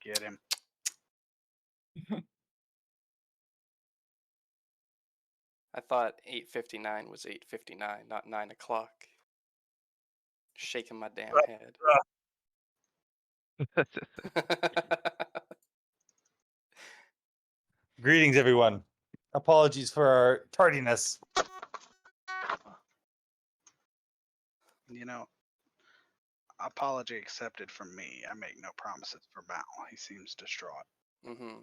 Get him. I thought 8:59 was 8:59, not 9 o'clock. Shaking my damn head. Greetings, everyone. Apologies for our tardiness. You know, apology accepted from me. I make no promises for Mal. He seems distraught. Mm-hmm.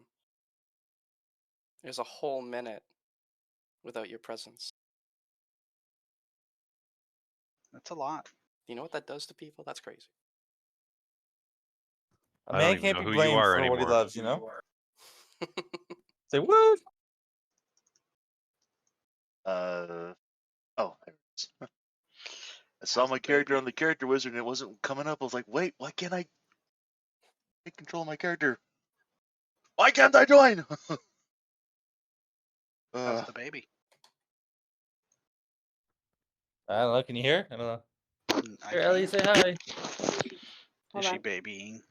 There's a whole minute without your presence. That's a lot. You know what that does to people? That's crazy. A I don't man even can't know be who you blamed are for what he anymore. loves, you know? Say what? Oh, there it is. I saw my character on the character wizard and it wasn't coming up. I was like, wait, why can't I take control of my character? Why can't I join? How's the baby? I don't know. Can you hear? I don't know. I Here, Ellie, can't. say hi. Is she babying,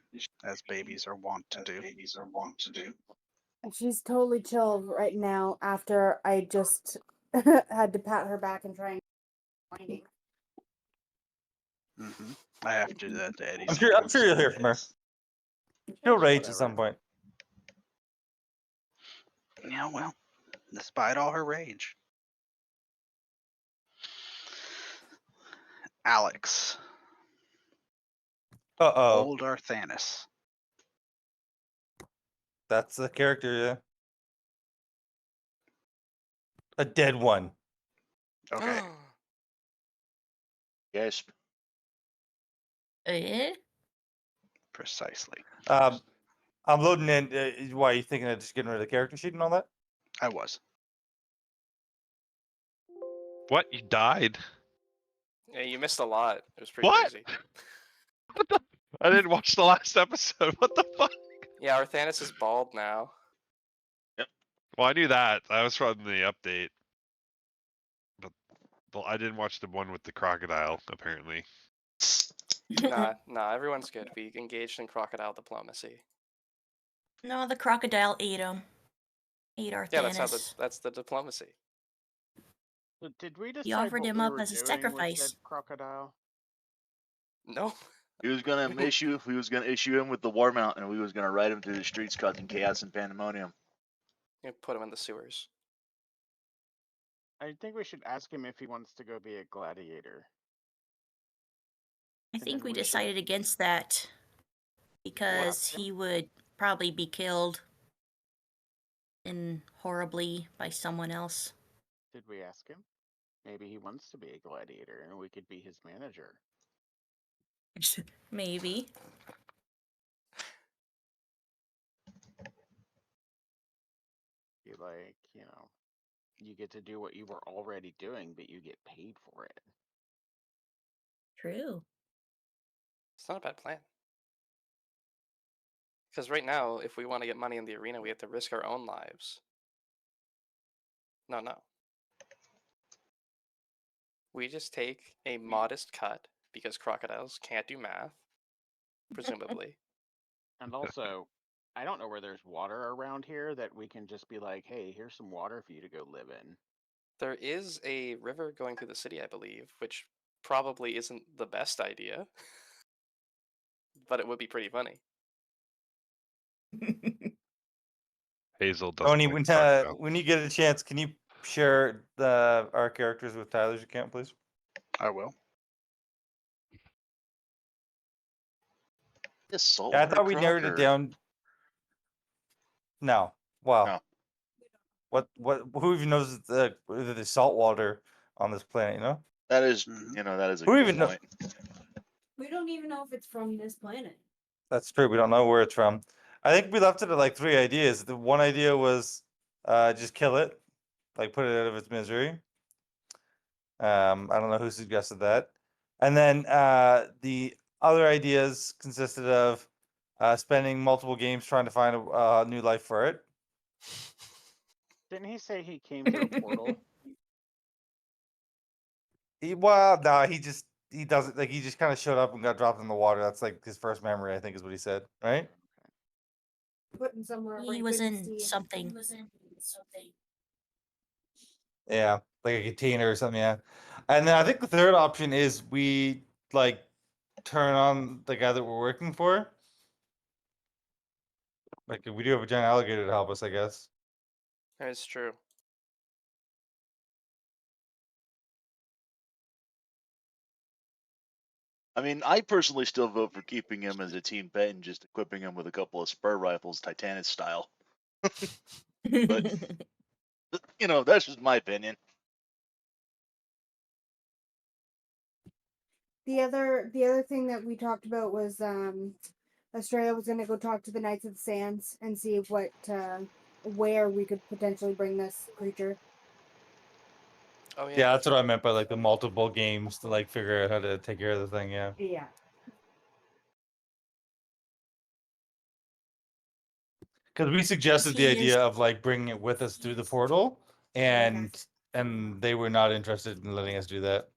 as babies are wont to do? She's totally chill right now after I just had to pat her back and try and whining. Mm-hmm. I have to do that to Eddie. I'm sure sometimes. you'll hear from her. She'll rage at some point. Yeah, well, despite all her rage. Alex. Uh-oh. Old Arthanis. That's the character, yeah. A dead one. Okay. Yes. Yeah? Precisely. I'm loading in. Why, you thinking of just getting rid of the character sheet and all that? I was. What? You died? Yeah, you missed a lot. It was pretty What? crazy. I didn't watch the last episode. What the fuck? Yeah, Arthanis is bald now. Well, I knew that. That was from the update. But well, I didn't watch the one with the crocodile, apparently. Nah, everyone's good. We engaged in crocodile diplomacy. No, the crocodile ate him. Ate Arthanis. Yeah, that's the diplomacy. So did we decide He offered what him we up were as a doing sacrifice. with that crocodile? No. He was gonna issue him with the war mount, and we was gonna ride him through the streets causing chaos and pandemonium. You put him in the sewers. I think we should ask him if he wants to go be a gladiator. I And think then we we should- decided against that because he would probably be killed and horribly by someone else. Did we ask him? Maybe he wants to be a gladiator and we could be his manager. Maybe. Be like, you get to do what you were already doing, but you get paid for it. True. It's not a bad plan. Because right now, if we want to get money in the arena, we have to risk our own lives. No. We just take a modest cut because crocodiles can't do math, presumably. And also, I don't know where there's water around here that we can just be like, hey, here's some water for you to go live in. There is a river going through the city, I believe, which probably isn't the best idea, but it would be pretty funny. Hazel doesn't Tony, like crocodile. when you get a chance, can you share our characters with Tyler's account, please? I will. This salt Yeah, I water thought we narrowed it crocker. down. No. Wow. No. What? Who even knows the salt water on this planet? You know. That is, Mhm. that is a Who good even know- point. We don't even know if it's from this planet. That's true. We don't know where it's from. I think we left it at like 3 ideas. The one idea was just kill it, like put it out of its misery. I don't know who suggested that. And then the other ideas consisted of spending multiple games trying to find a new life for it. Didn't he say he came through a portal? He doesn't, like, he just kind of showed up and got dropped in the water. That's like his first memory, I think, is what he said, right? putting somewhere where He you was couldn't in see. something. Yeah, like a container or something. Yeah, and then I think the third option is we like turn on the guy that we're working for. Like we do have a giant alligator to help us, I guess. It's true. I mean, I personally still vote for keeping him as a team pet and just equipping him with a couple of spur rifles, Titanis style. But you know, that's just my opinion. The other thing that we talked about was Australia was going to go talk to the Knights of the Sands and see what where we could potentially bring this creature. Oh yeah. Yeah, that's what I meant by like the multiple games to like figure out how to take care of the thing. Yeah. Yeah. Because we suggested the He is- idea of like bringing it with us through the portal, and they were not interested in letting us do that.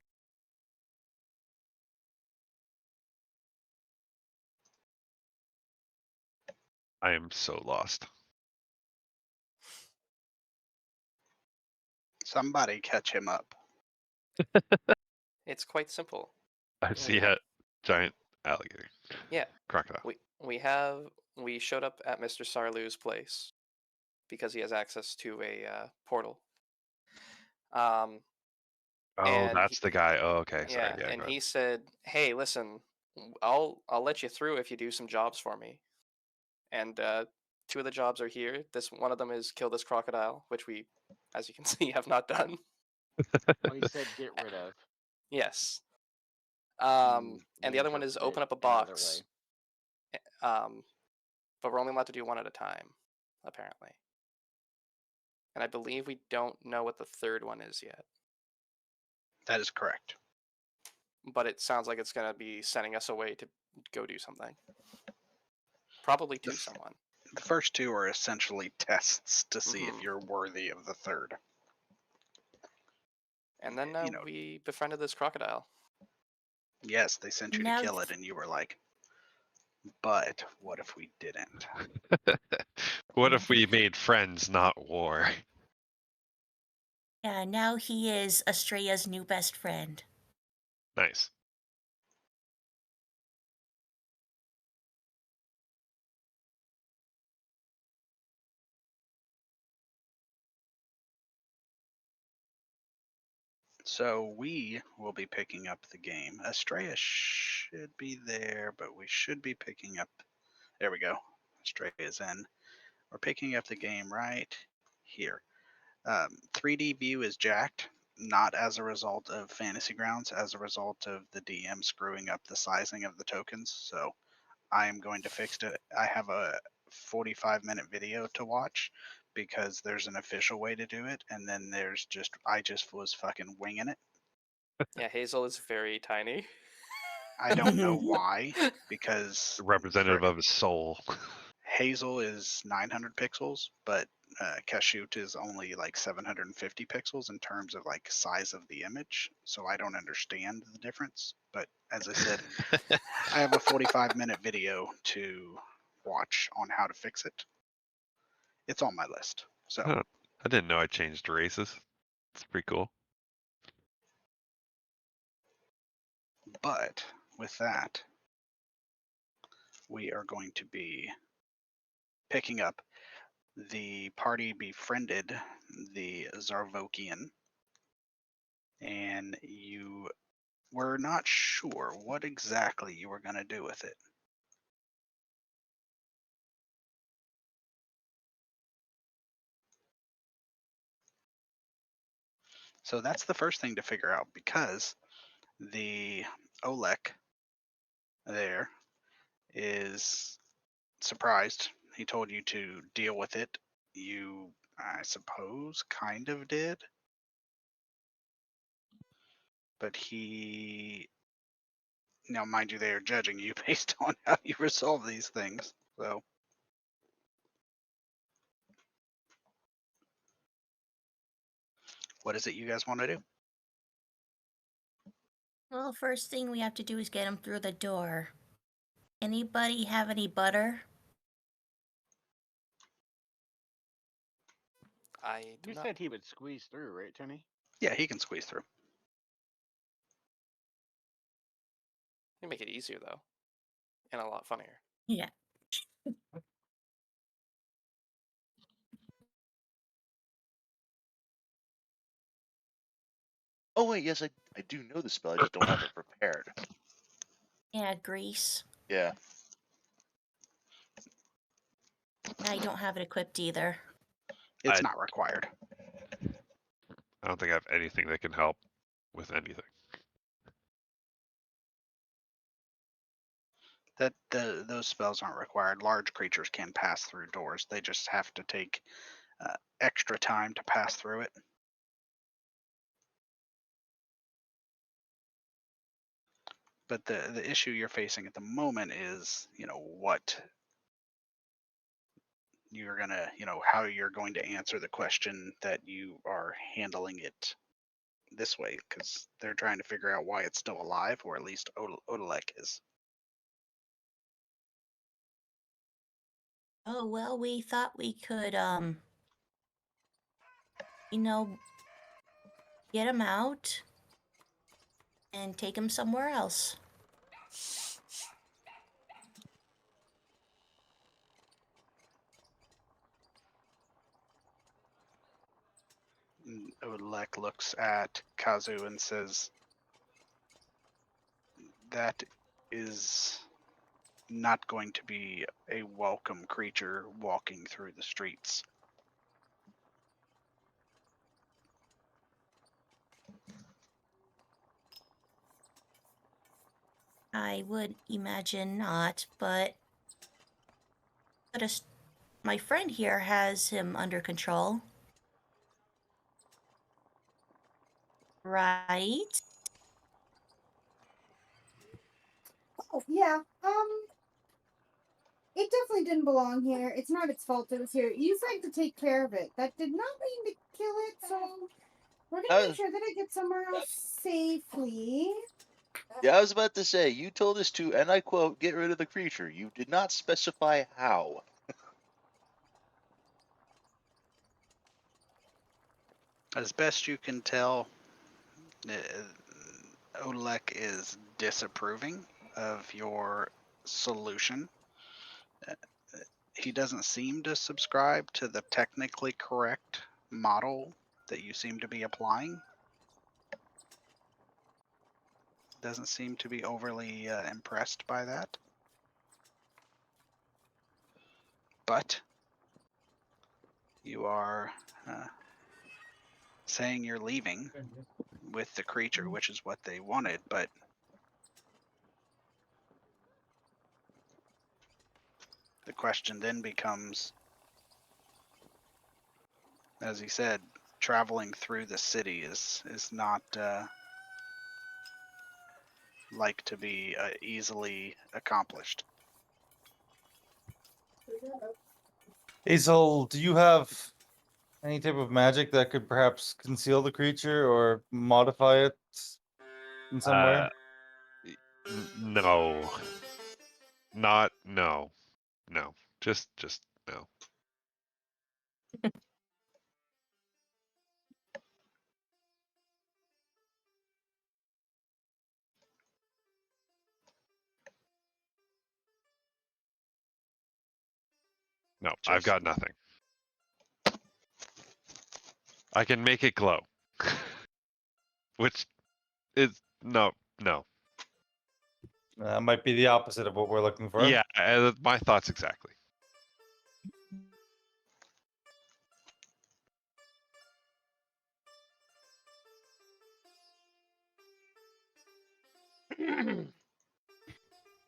I am so lost. Somebody catch him up. It's quite simple. I see a giant alligator. Yeah. Crocodile. We showed up at Mr. Sarlu's place because he has access to a portal. Oh, and that's the guy. Oh, okay. Sorry. Yeah, Yeah. and go he ahead. said, "Hey, listen, I'll let you through if you do some jobs for me." And two of the jobs are here. One of them is kill this crocodile, which we, as you can see, have not done. Oh, he said get rid of. Yes. Mm, And we the other one is interpreted open up a another box. way. But we're only allowed to do one at a time, apparently. And I believe we don't know what the third one is yet. That is correct. But it sounds like it's gonna be sending us away to go do something. Probably to someone. The first two are essentially tests to see if Mhm. you're worthy of the third. And then You know, we befriended this crocodile. yes, they sent you to Now kill it, and you were like, but what if we didn't? What if we made friends, not war? Yeah, now he is Estrella's new best friend. Nice. So we will be picking up the game. Estrella should be there, but we should be picking up. There we go. Estrella is in. We're picking up the game right here. 3D view is jacked, not as a result of Fantasy Grounds, as a result of the DM screwing up the sizing of the tokens. So I am going to fix it. I have a 45-minute video to watch because there's an official way to do it, and then there's just I just was fucking winging it. Yeah, Hazel is very tiny. I don't know why, because Representative of his soul. Hazel is 900 pixels, but Kashoot is only like 750 pixels in terms of like size of the image. So I don't understand the difference. But as I said, I have a 45-minute video to watch on how to fix it. It's on my list. So Huh. I didn't know I changed races. It's pretty cool. but with that, we are going to be picking up the party befriended the Zarvokian, and you were not sure what exactly you were going to do with it. So that's the first thing to figure out, because the Olek there is surprised. He told you to deal with it. You, I suppose, kind of did. But he, now mind you, they are judging you based on how you resolve these things. So what is it you guys want to do? Well, first thing we have to do is get him through the door. Anybody have any butter? I do You not. said he would squeeze through, right, Tony? Yeah, he can squeeze through. You make it easier though, and a lot funnier. Yeah. Oh wait, yes, I do know the spell. I just don't have it prepared. Yeah, grease. Yeah. I don't have it equipped either. It's I- not required. I don't think I have anything that can help with anything. Those spells aren't required. Large creatures can pass through doors. They just have to take extra time to pass through it. But the issue you're facing at the moment is, what you're gonna, how you're going to answer the question that you are handling it this way, because they're trying to figure out why it's still alive, or at least Odalek is. Oh, well, we thought we could, you know, get him out and take him somewhere else. And Odalek looks at Kazu and says, "That is not going to be a welcome creature walking through the streets." I would imagine not, but my friend here has him under control. Right? Oh yeah. It definitely didn't belong here. It's not its fault it was here. You said to take care of it. That did not mean to kill it, so we're gonna make sure that it gets somewhere else safely. Yeah, I was about to say, you told us to, and I quote, get rid of the creature. You did not specify how. As best you can tell, Odalek is disapproving of your solution. He doesn't seem to subscribe to the technically correct model that you seem to be applying. Doesn't seem to be overly impressed by that. But you are saying you're leaving with the creature, which is what they wanted, but the question then becomes, as he said, traveling through the city is not like to be easily accomplished. Hazel, do you have any type of magic that could perhaps conceal the creature or modify it in some way? No. Not no. No. Just no. No, I've Just got nothing. I can make it glow. Which is no. Might be the opposite of what we're looking for. Yeah, my thoughts exactly.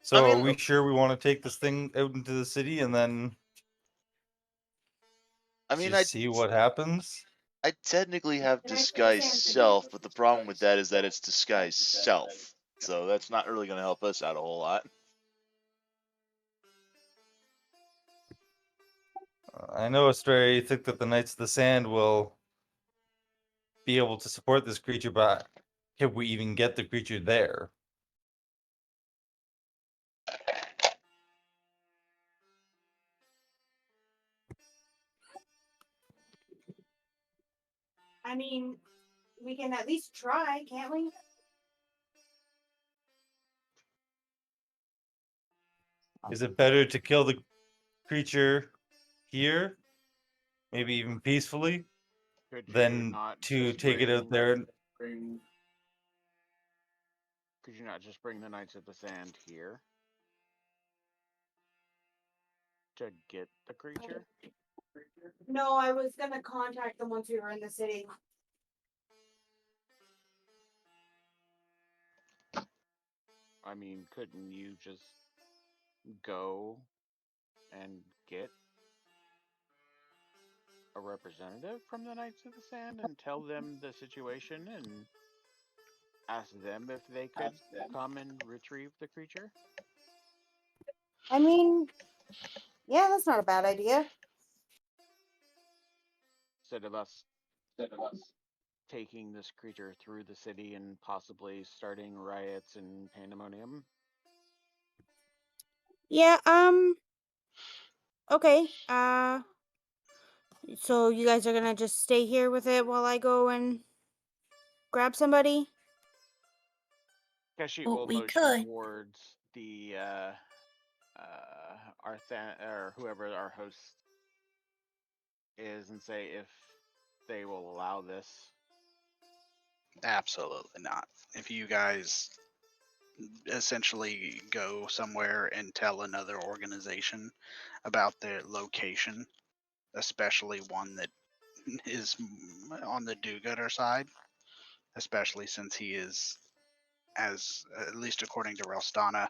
So I are mean, we sure we want to take this thing out into the city and then I mean, just see what happens? I technically have And I think disguise Sam could self, do but the problem with that is that it's disguise self. So that's not really going to help us out a whole lot. I know, Astray, you think that the Knights of the Sand will be able to support this creature, but can we even get the creature there? I mean, we can at least try, can't we? Is it better to kill the creature here, maybe even peacefully, Could you than not to just take it out there? Could you not just bring the Knights of the Sand here to get the creature? No, I was gonna contact them once we were in the city. I mean, couldn't you just go and get a representative from the Knights of the Sand and tell them the situation and ask them if they could come and retrieve the creature? I mean, yeah, that's not a bad idea. Instead of us taking this creature through the city and possibly starting riots and pandemonium. Yeah, okay. So you guys are gonna just stay here with it while I go and grab somebody? Keshi Well, will we motion could. towards the or whoever our host is and say if they will allow this. Absolutely not. If you guys essentially go somewhere and tell another organization about their location, especially one that is on the do-gooder side, especially since he is, as at least according to Relstana,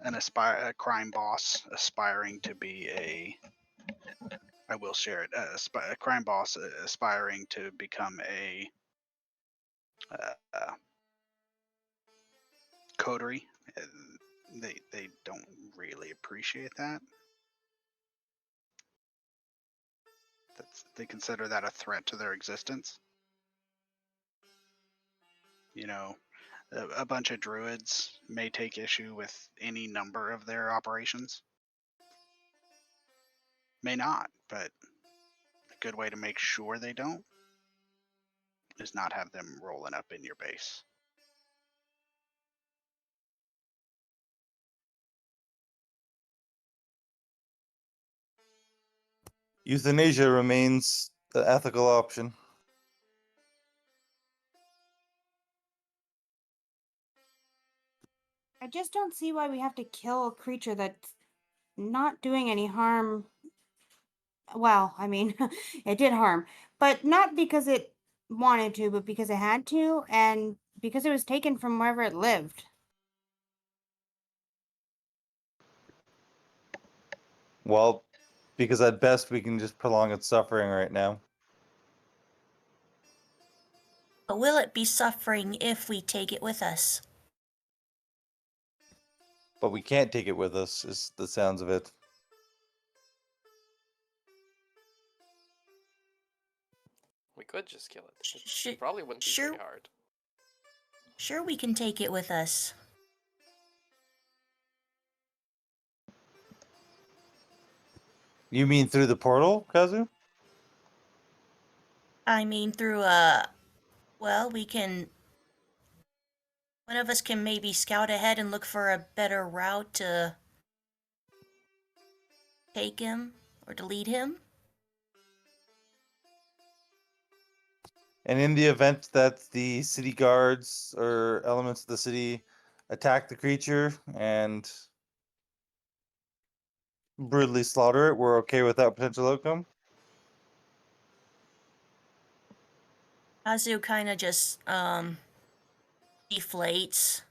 a crime boss aspiring to be a. I will share it. A crime boss aspiring to become a coterie. uh, they don't really appreciate that. They consider that a threat to their existence. You know, a bunch of druids may take issue with any number of their operations. May not, but a good way to make sure they don't is not have them rolling up in your base. Euthanasia remains the ethical option. I just don't see why we have to kill a creature that's not doing any harm. Well, I mean, it did harm, but not because it wanted to, but because it had to, and because it was taken from wherever it lived. Well, because at best we can just prolong its suffering right now. But will it be suffering if we take it with us? But we can't take it with us, is the sounds of it. We could just kill it. Sh- It probably wouldn't be sure, very hard. sure we can take it with us. You mean through the portal, Kazu? I mean, through well, we can. One of us can maybe scout ahead and look for a better route to take him or to lead him. And in the event that the city guards or elements of the city attack the creature and brutally slaughter it, we're okay with that potential outcome? Azu kind of just deflates.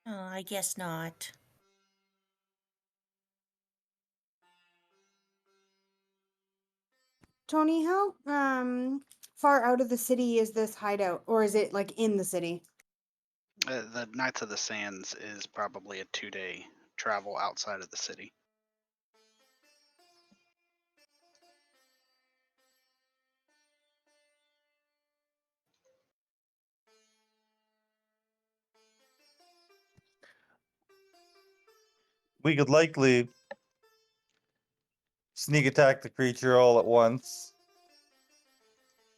Oh, I guess not. Tony, how far out of the city is this hideout, or is it like in the city? The Knights of the Sands is probably a 2-day travel outside of the city. We could likely sneak attack the creature all at once.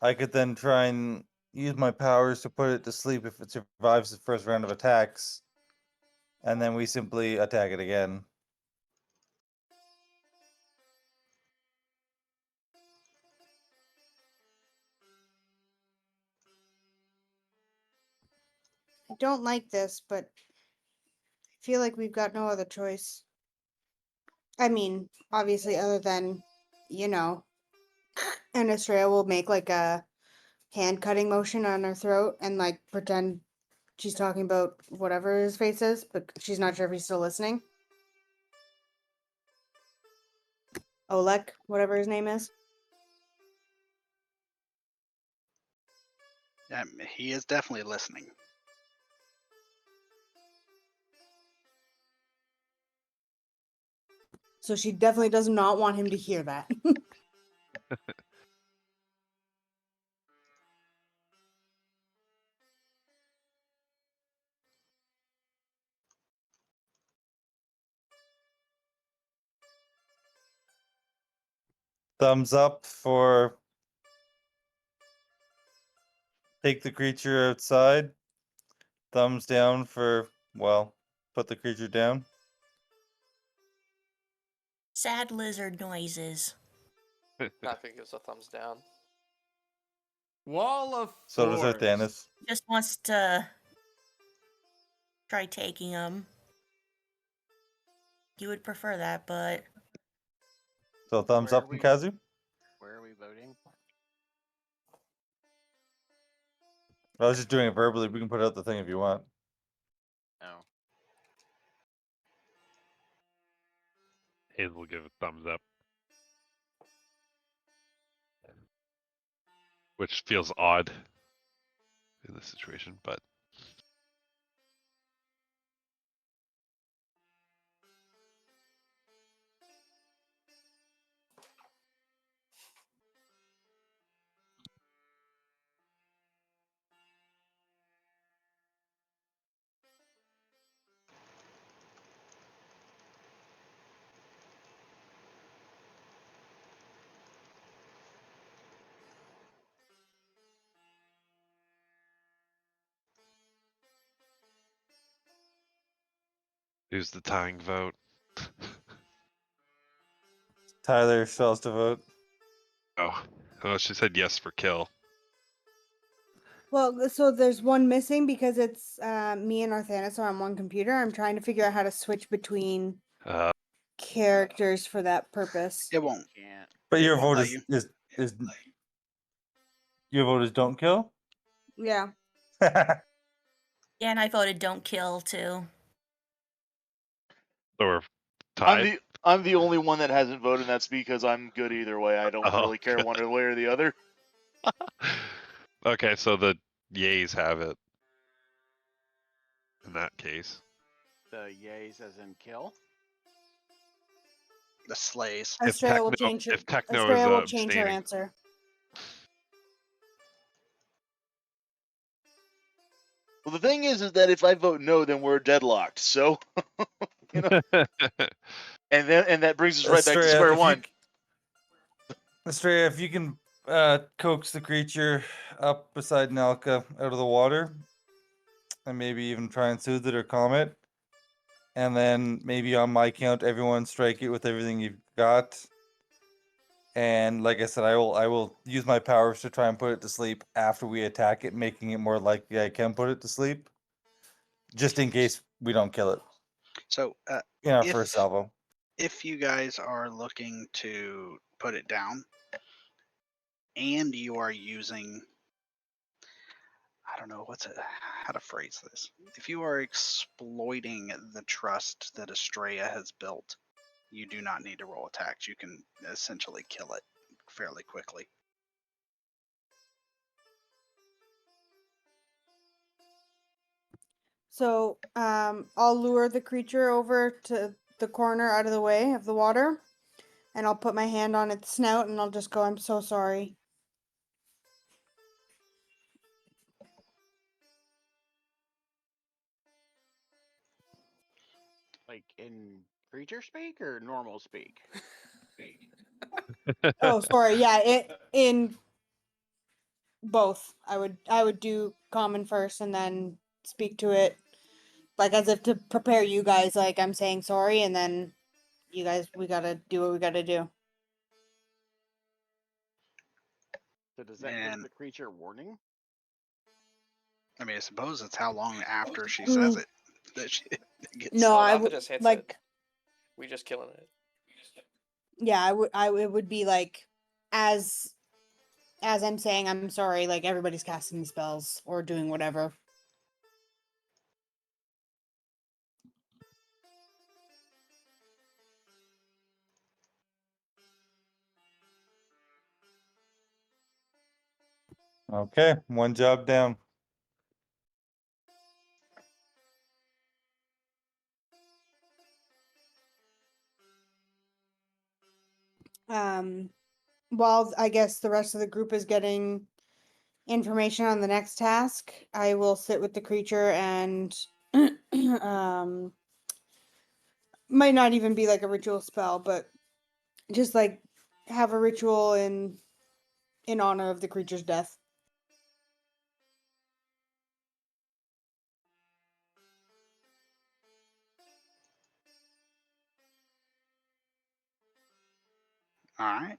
I could then try and use my powers to put it to sleep if it survives the first round of attacks. And then we simply attack it again. I don't like this, but I feel like we've got no other choice. I mean, obviously, other than, you know, and Estrella will make like a hand cutting motion on her throat and like pretend she's talking about whatever his face is, but she's not sure if he's still listening. Oleg, whatever his name is. He is definitely listening. So she definitely does not want him to hear that. Thumbs up for take the creature outside. Thumbs down for, well, put the creature down. Sad lizard noises. Nothing gives a thumbs down. Wall of So does force. Arthanis. Just wants to try taking him. You would prefer that, but So thumbs Where up are from we- Kazu. Where are we voting? I was just doing it verbally. We can put out the thing if you want. Oh. Hazel will give a thumbs up. Which feels odd in this situation, but who's the tying vote? Tyler still has to vote. Oh, she said yes for kill. Well, so there's one missing because it's me and Arthanis are on one computer. I'm trying to figure out how to switch between Uh, characters for that purpose. It won't. Can't. But It your won't vote let is, you. is your vote is don't kill? Yeah. yeah, and I voted don't kill too. so we're tied. I'm the only one that hasn't voted, and that's because I'm good either way. I don't Oh, really care one way or the other. Okay, so the yays have it. In that case, The yays as in kill. The slays. if Estrella will techno, change her. if techno is Estrella will change her abstaining, answer. Well, the thing is that if I vote no, then we're deadlocked. So, you know, and that brings us right back to Estrella, square if one. Estrella, if you can coax the creature up beside Nalka out of the water, and maybe even try and soothe it or calm it, and then maybe on my count, everyone strike it with everything you've got. And like I said, I will use my powers to try and put it to sleep after we attack it, making it more likely I can put it to sleep, just in case we don't kill it So in our if first salvo. if you guys are looking to put it down and you are using, I don't know how to phrase this. If you are exploiting the trust that Estrella has built, you do not need to roll attacks. You can essentially kill it fairly quickly. So, I'll lure the creature over to the corner out of the way of the water, and I'll put my hand on its snout, and I'll just go, "I'm so sorry." Like in creature speak or normal speak? Oh, sorry. Yeah, it in both. I would do common first and then speak to it, like as if to prepare you guys. Like I'm saying sorry, and then you guys, we gotta do what we gotta do. So does that give And the creature warning? I mean, I suppose it's how long after she Mm. says it that she gets. No, Oh, I Alpha would just hits like. it. We just killing it. Yeah, it would be like as I'm saying I'm sorry. Like everybody's casting spells or doing whatever. Okay, one job down. While I guess the rest of the group is getting information on the next task, I will sit with the creature and might not even be like a ritual spell, but just like have a ritual in honor of the creature's death. All right.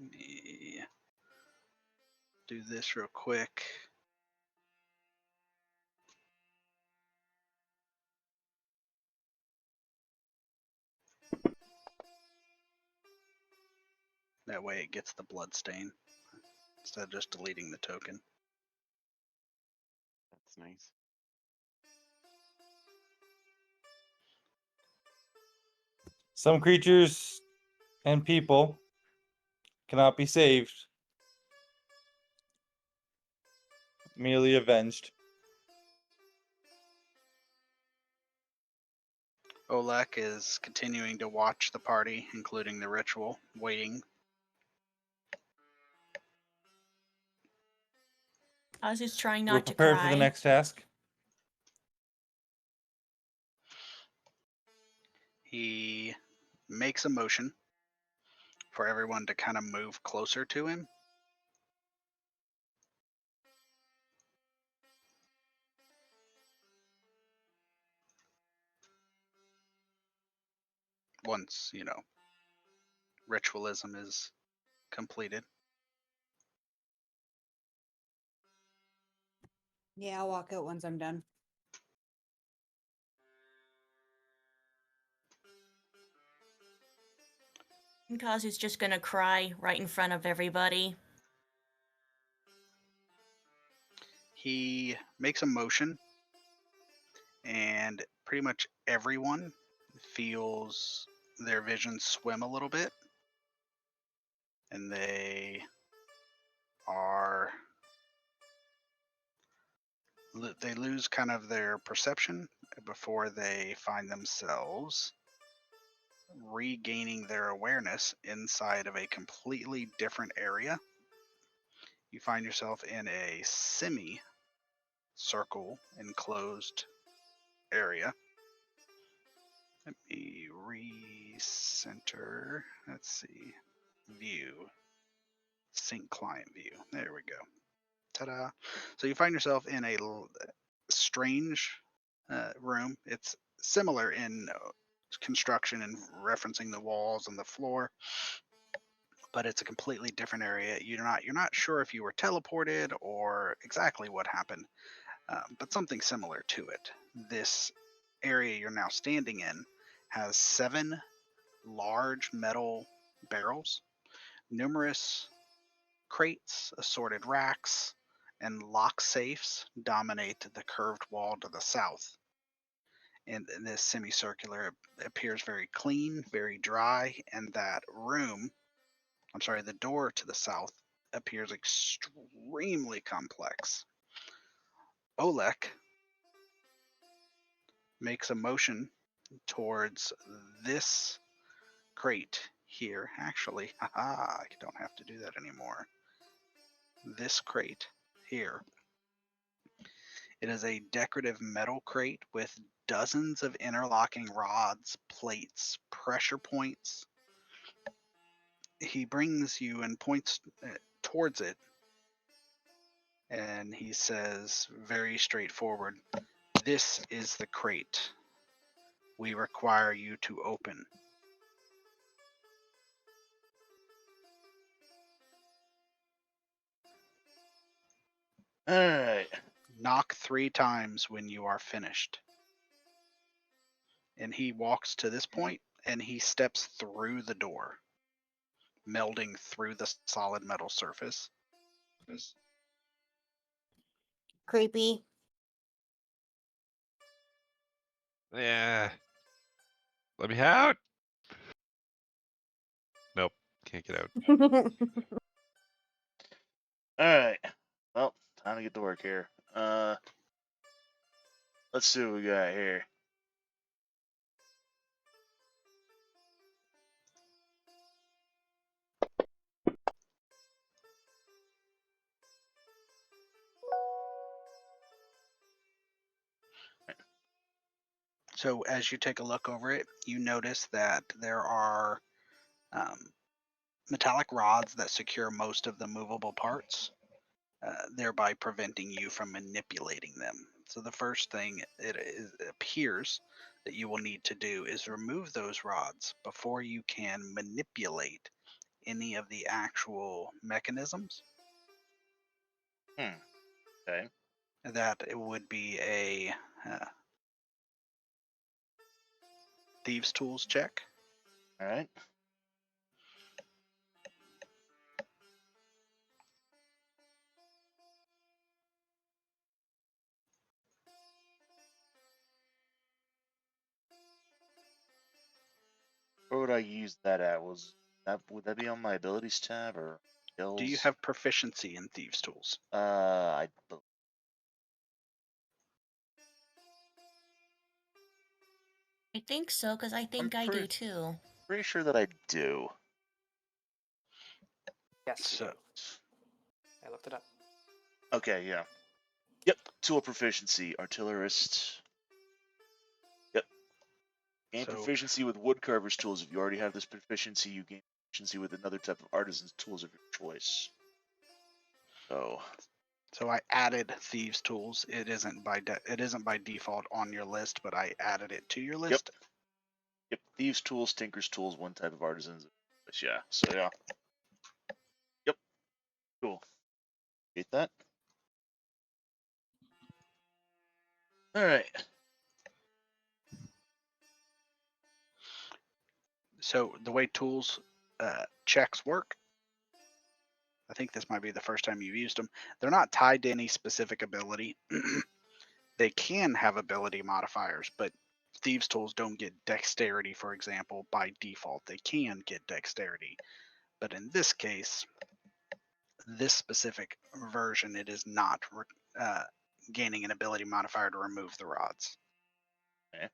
Let me do this real quick. That way it gets the blood stain instead of just deleting the token. That's nice. Some creatures and people cannot be saved, merely avenged. Olek is continuing to watch the party, including the ritual, waiting. I was just trying We're not to prepared cry. for the next task. He makes a motion for everyone to kind of move closer to him. Once, ritualism is completed. Yeah, I'll walk out once I'm done. Kaz is just gonna cry right in front of everybody. He makes a motion, and pretty much everyone feels their vision swim a little bit, and they lose kind of their perception before they find themselves regaining their awareness inside of a completely different area. You find yourself in a semi-circle enclosed area. Let me recenter. Let's see. View. Sync client view. There we go. Ta-da. So you find yourself in a strange room. It's similar in construction and referencing the walls and the floor, but it's a completely different area. You're not sure if you were teleported or exactly what happened, but something similar to it. This area you're now standing in has 7 large metal barrels, numerous crates, assorted racks, and lock safes dominate the curved wall to the south. And this semicircular appears very clean, very dry, and that the door to the south appears extremely complex. Olek makes a motion towards this crate here. Actually, I don't have to do that anymore. This crate here. It is a decorative metal crate with dozens of interlocking rods, plates, pressure points. He brings you and points towards it, and he says, very straightforward, "This is the crate we require you to open." All right. Knock 3 times when you are finished. And he walks to this point and he steps through the door, melding through the solid metal surface. Creepy. Yeah. Let me out. Nope. Can't get out. All right. Well, time to get to work here. Let's see what we got here. So as you take a look over it, you notice that there are metallic rods that secure most of the movable parts, thereby preventing you from manipulating them. So the first thing it appears that you will need to do is remove those rods before you can manipulate any of the actual mechanisms. Okay. That it would be a thieves tools check. All right. Where would I use that at? Would that be on my abilities tab or skills? Do you have proficiency in thieves tools? I I think so, because I think I do too. pretty sure that I do. Yes, you So- do. I looked it up. Okay, yeah. Yep, tool proficiency, artillerist. Yep. Gain So- proficiency with woodcarver's tools. If you already have this proficiency, you gain proficiency with another type of artisan's tools of your choice. So I added thieves tools. It isn't by default on your list, but I added it to your list. Yep, thieves tools, tinker's tools, one type of artisan's. Yeah, so yeah. Yep, cool. Get that? All right. So the way tools checks work, I think this might be the first time you've used them. They're not tied to any specific ability. They can have ability modifiers, but thieves tools don't get dexterity, for example, by default. They can get dexterity, but in this case, this specific version, it is not gaining an ability modifier to remove the rods. Okay.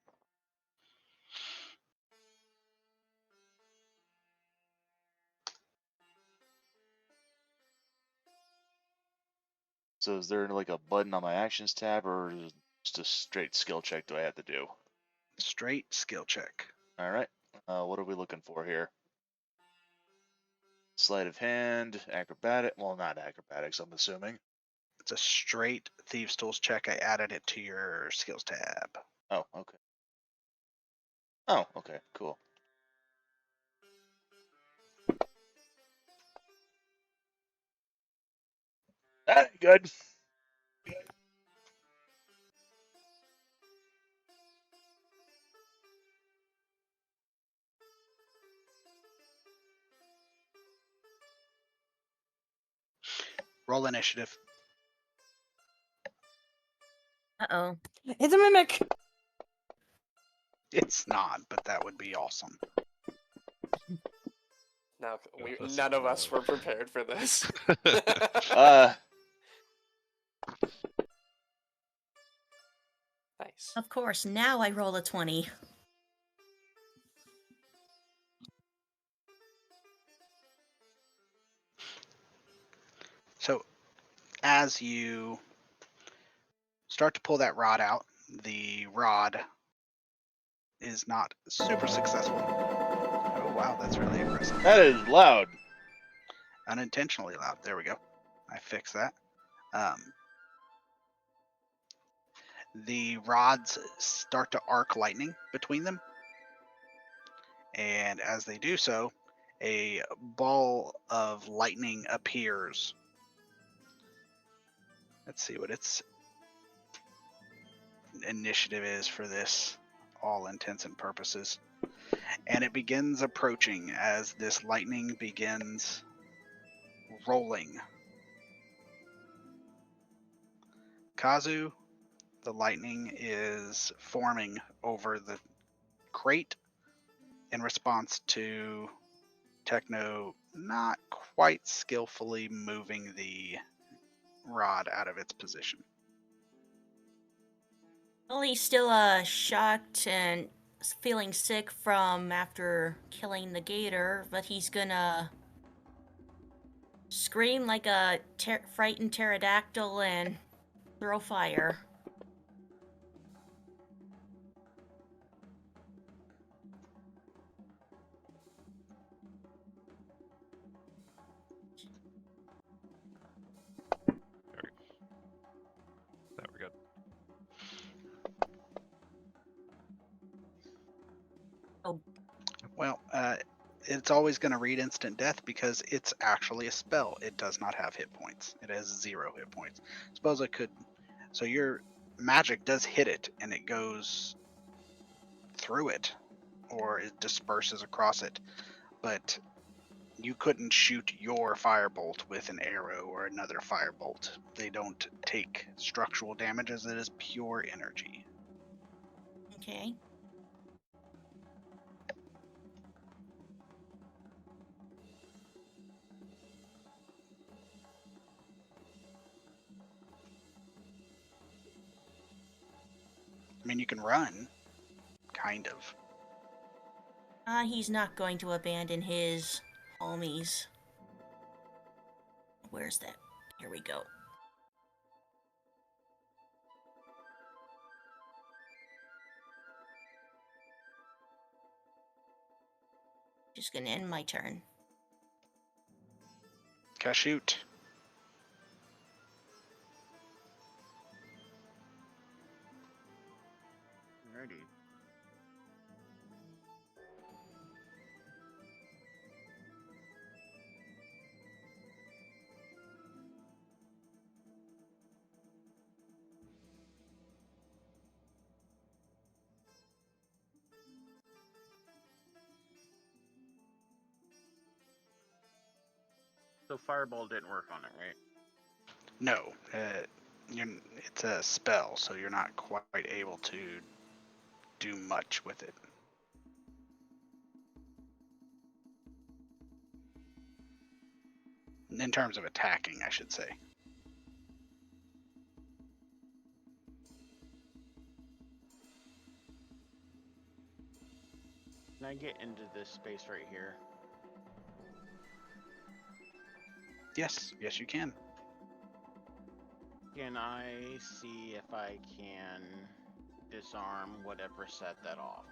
So is there like a button on my actions tab, or is it just a straight skill check do I have to do? Straight skill check. All right. What are we looking for here? Sleight of hand, acrobatic. Well, not acrobatics, I'm assuming. It's a straight thieves tools check. I added it to your skills tab. Oh, okay. Oh, okay, cool. Alright, good. Roll initiative. Uh-oh. It's a mimic. It's not, but that would be awesome. No, That's none of us wild. were prepared for this. Nice. Of course, now I roll a 20. So as you start to pull that rod out, the rod is not super successful. Oh wow, that's really aggressive. That is loud. Unintentionally loud. There we go. I fixed that. The rods start to arc lightning between them, and as they do so, a ball of lightning appears. Let's see what its initiative is for this, all intents and purposes. And it begins approaching as this lightning begins rolling. Kazu, the lightning is forming over the crate in response to Techno not quite skillfully moving the rod out of its position. Well, he's still shocked and feeling sick from after killing the gator, but he's gonna scream like a frightened pterodactyl and throw fire. That we got. Well, it's always going to read instant death because it's actually a spell. It does not have hit points. It has 0 hit points. Suppose I could. So your magic does hit it and it goes through it or it disperses across it. But you couldn't shoot your firebolt with an arrow or another firebolt. They don't take structural damage as it is pure energy. Okay. I mean, you can run, kind of. He's not going to abandon his homies. Where's that? Here we go. Just gonna end my turn. Kashoot. Alrighty. So fireball didn't work on it, right? No, it's a spell, so you're not quite able to do much with it. In terms of attacking, I should say. Can I get into this space right here? Yes, yes, you can. Can I see if I can disarm whatever set that off?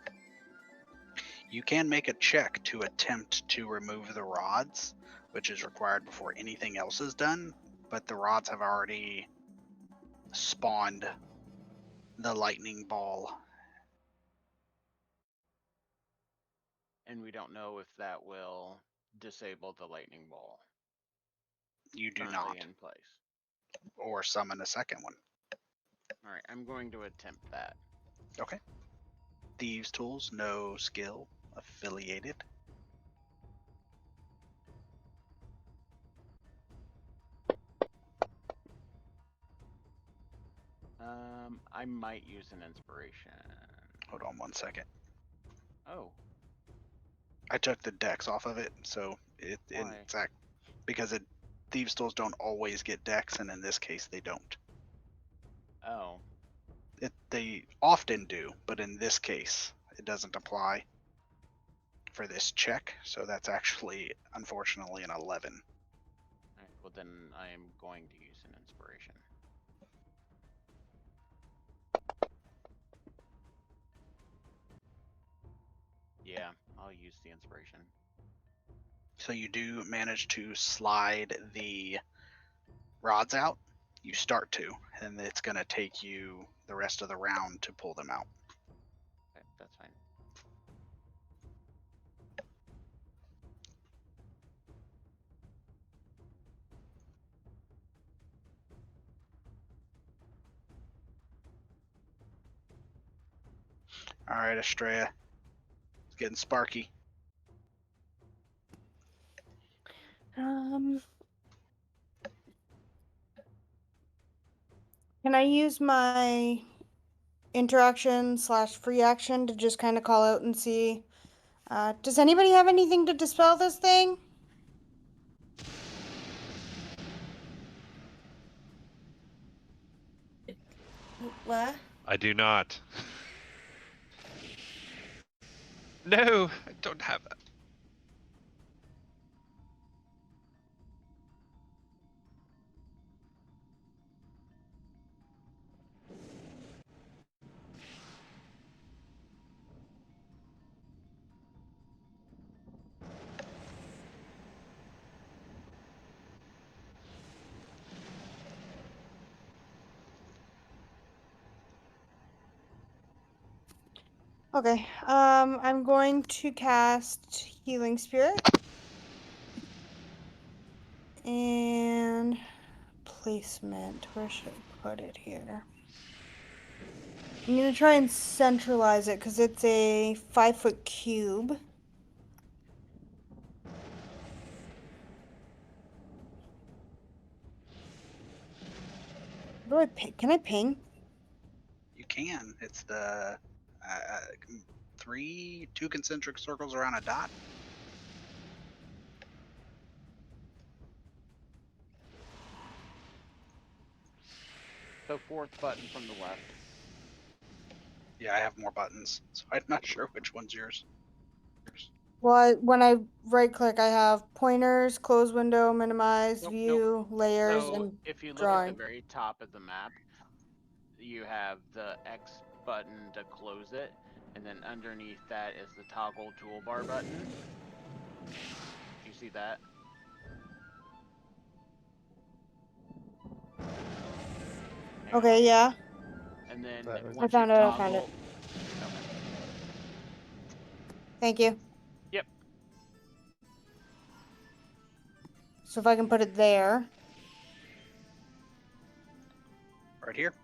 You can make a check to attempt to remove the rods, which is required before anything else is done, but the rods have already spawned the lightning ball. And we don't know if that will disable the lightning ball. You do Currently not, in place. or summon a second one. Alright, I'm going to attempt that. Okay. Thieves' tools, no skill affiliated. I might use an inspiration. Hold on one second. Oh, I took the dex off of it, so Why? because thieves' tools don't always get dex, and in this case they don't. oh. They often do, but in this case it doesn't apply for this check, so that's actually unfortunately an 11. Alright, well then I am going to use an inspiration. Yeah, I'll use the inspiration. So you do manage to slide the rods out. You start to, and it's going to take you the rest of the round to pull them out. Okay, that's fine. All right, Estrella. It's getting sparky. Can I use my interaction / free action to just kind of call out and see? Does anybody have anything to dispel this thing? What? I do not. No, I don't have that. Okay. I'm going to cast Healing Spirit. And placement. Where should I put it here? I'm gonna try and centralize it because it's a 5-foot cube. What do I ping? Can I ping? You can. It's the 2 concentric circles around a dot. So 4th button from the left. Yeah, I have more buttons, so I'm not sure which one's yours. Well, when I right click, I have pointers, close window, minimize, Nope, view, layers, So and if you look drawing. at the very top of the map, you have the X button to close it, and then underneath that is the toggle toolbar button. You see that? Hang on. Okay, yeah. And then That was- once found you it, I toggle, found it. Okay. Thank you. Yep. So if I can put it there. Right here.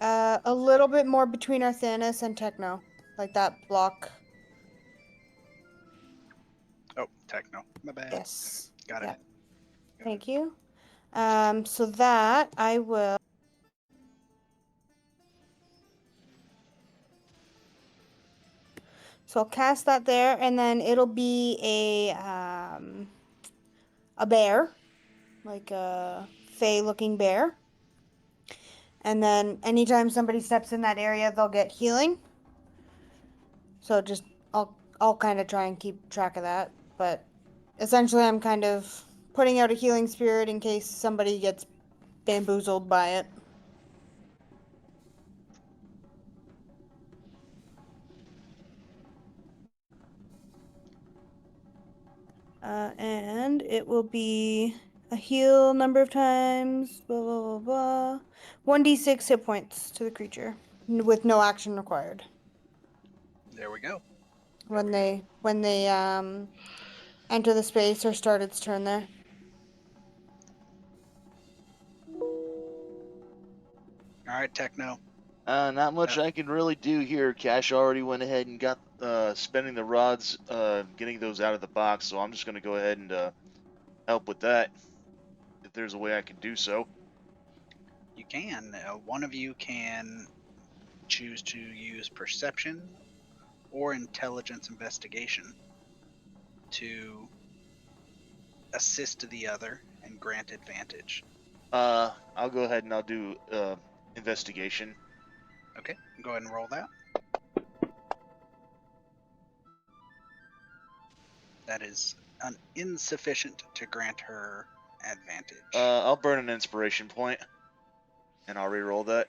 A little bit more between Arthanis and Techno. Like that block. Oh, techno. My bad. Yes. Got it. Yep. Thank you. So that I will. So I'll cast that there, and then it'll be a bear, like a fey-looking bear. And then anytime somebody steps in that area, they'll get healing. So just I'll kind of try and keep track of that, but essentially I'm kind of putting out a healing spirit in case somebody gets bamboozled by it. And it will be a heal number of times, blah blah blah blah. 1d6 hit points to the creature with no action required. There we go. When they enter the space or start its turn there. All right, techno. Not much I can really do here. Cash already went ahead and got spending the rods, getting those out of the box. So I'm just gonna go ahead and help with that, if there's a way I can do so. You can. One of you can choose to use perception or intelligence investigation to assist the other and grant advantage. I'll go ahead and I'll do investigation. Okay, go ahead and roll that. That is insufficient to grant her advantage. I'll burn an inspiration point, and I'll re-roll that.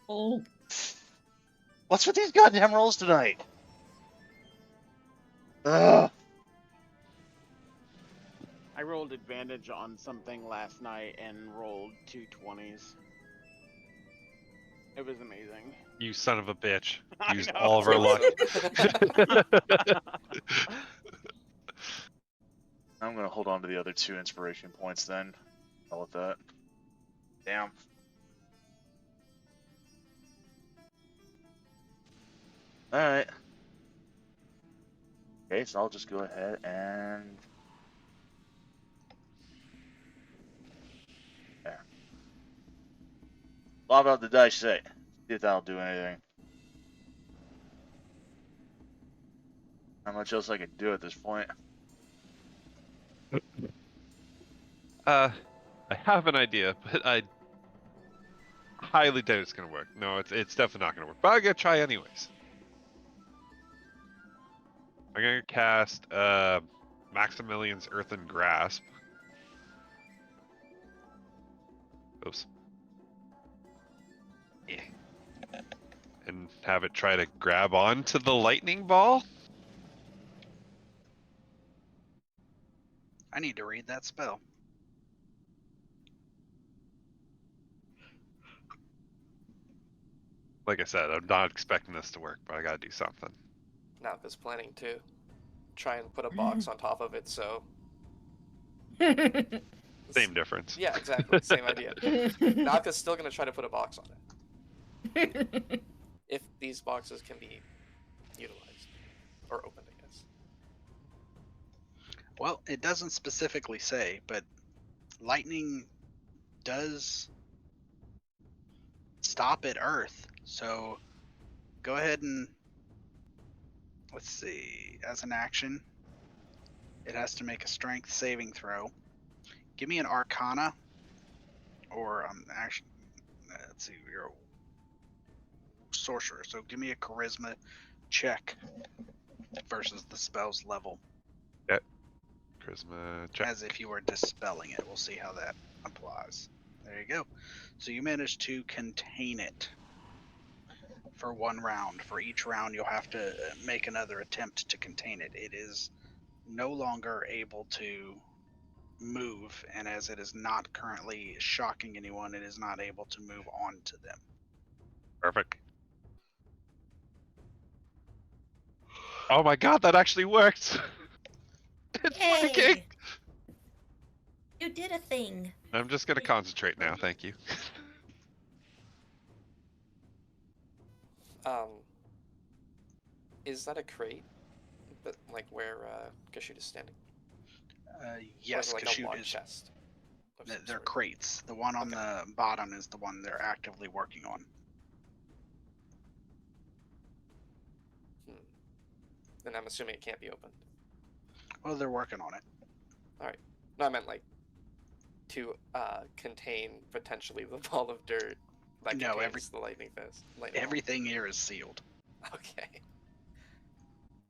Oh. What's with these goddamn rolls tonight? Ugh. I rolled advantage on something last night and rolled 2 20s. It was amazing. You son of a bitch. I Used know. all of our luck. I'm gonna hold on to the other 2 inspiration points then. Call it that. Damn. Alright. Okay, so I'll just go ahead and... There. Lob out the dice say. See if that'll do anything. Not much else I can do at this point. I have an idea, but I highly doubt it's gonna work. No, it's definitely not gonna work. But I'm gonna try anyways. I'm gonna cast Maximilian's Earthen Grasp. Oops. Yeah. And have it try to grab onto the lightning ball. I need to read that spell. Like I said, I'm not expecting this to work, but I gotta do something. Nalka's planning to try and put a box on top of it, so Same difference. yeah, exactly, same idea. Nalka's still gonna try to put a box on it. If these boxes can be utilized or opened, I guess. Well, it doesn't specifically say, but lightning does stop at Earth. So go ahead and let's see. As an action, it has to make a strength saving throw. Give me an Arcana, or actually, let's see. You're a sorcerer, so give me a Charisma check versus the spell's level, Charisma check. as if you were dispelling it. We'll see how that applies. There you go. So you managed to contain it for 1 round. For each round, you'll have to make another attempt to contain it. It is no longer able to move, and as it is not currently shocking anyone, it is not able to move on to them. Perfect. Oh my god, that actually worked! It's working! Yay! You did a thing. I'm just gonna concentrate now, thank you. Is that a crate? But like where Kashoot is standing? Or is Yes, it like a Kashoot log is. chest? of some They're sort? crates. The one on the bottom is the one they're actively working on. Then I'm assuming it can't be opened. Well, they're working on it. Alright. No, I meant like to contain potentially the ball of dirt that No, contains the lightning fist. Lightning ball. Everything here is sealed. Okay.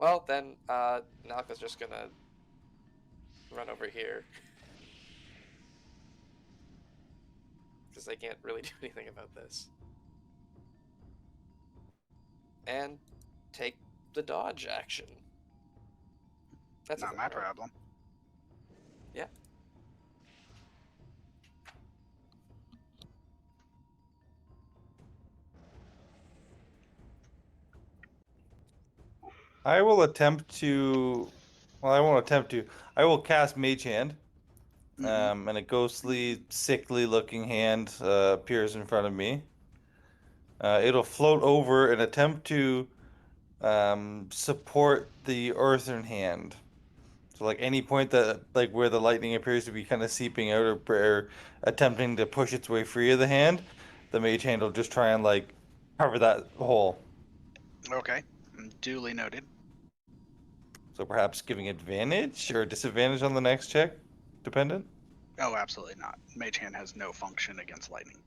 Well, then Nalka's just gonna run over here. Because they can't really do anything about this. And take the dodge action. That's a Not thing, my right? problem. Yeah. I will attempt to. Well, I won't attempt to. I will cast Mage Hand. Mhm. And a ghostly, sickly-looking hand appears in front of me. It'll float over and attempt to support the earthen hand. So, like any point that, like where the lightning appears to be kind of seeping out or attempting to push its way free of the hand, the mage hand will just try and like cover that hole. Okay. Duly noted. So perhaps giving advantage or disadvantage on the next check, dependent. Oh, absolutely not. Mage Hand has no function against lightning.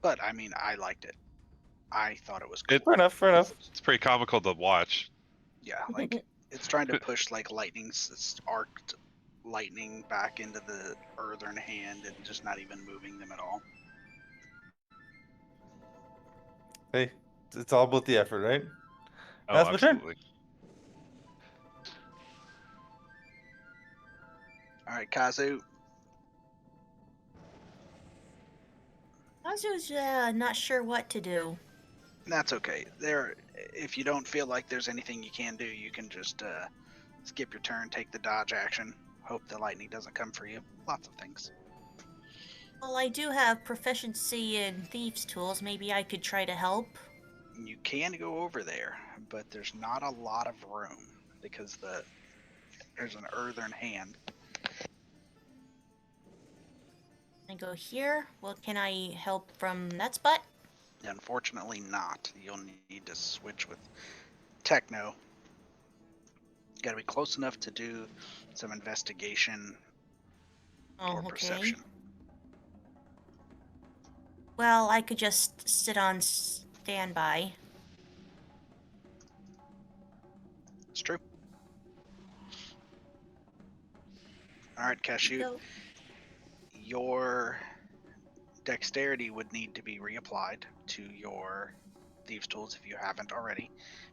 But I mean, I liked it. I thought it was cool. Fair enough. Fair enough. It's pretty comical to watch. Yeah, like it's trying to push like lightning's arced lightning back into the earthen hand and just not even moving them at all. Hey, it's all about the effort, right? Oh, That's my turn. absolutely. All right, Kazu. Kazu's not sure what to do. That's okay. If you don't feel like there's anything you can do, you can just skip your turn, take the dodge action, hope the lightning doesn't come for you. Lots of things. Well, I do have proficiency in thieves' tools. Maybe I could try to help. You can go over there, but there's not a lot of room because there's an earthen hand. I go here. Well, can I help from Nuts Butt? Unfortunately, not. You'll need to switch with Techno. You gotta be close enough to do some investigation Oh, or okay. perception. Well, I could just sit on standby. It's true. All right, Cashew. Go. Your dexterity would need to be reapplied to your thieves tools if you haven't already,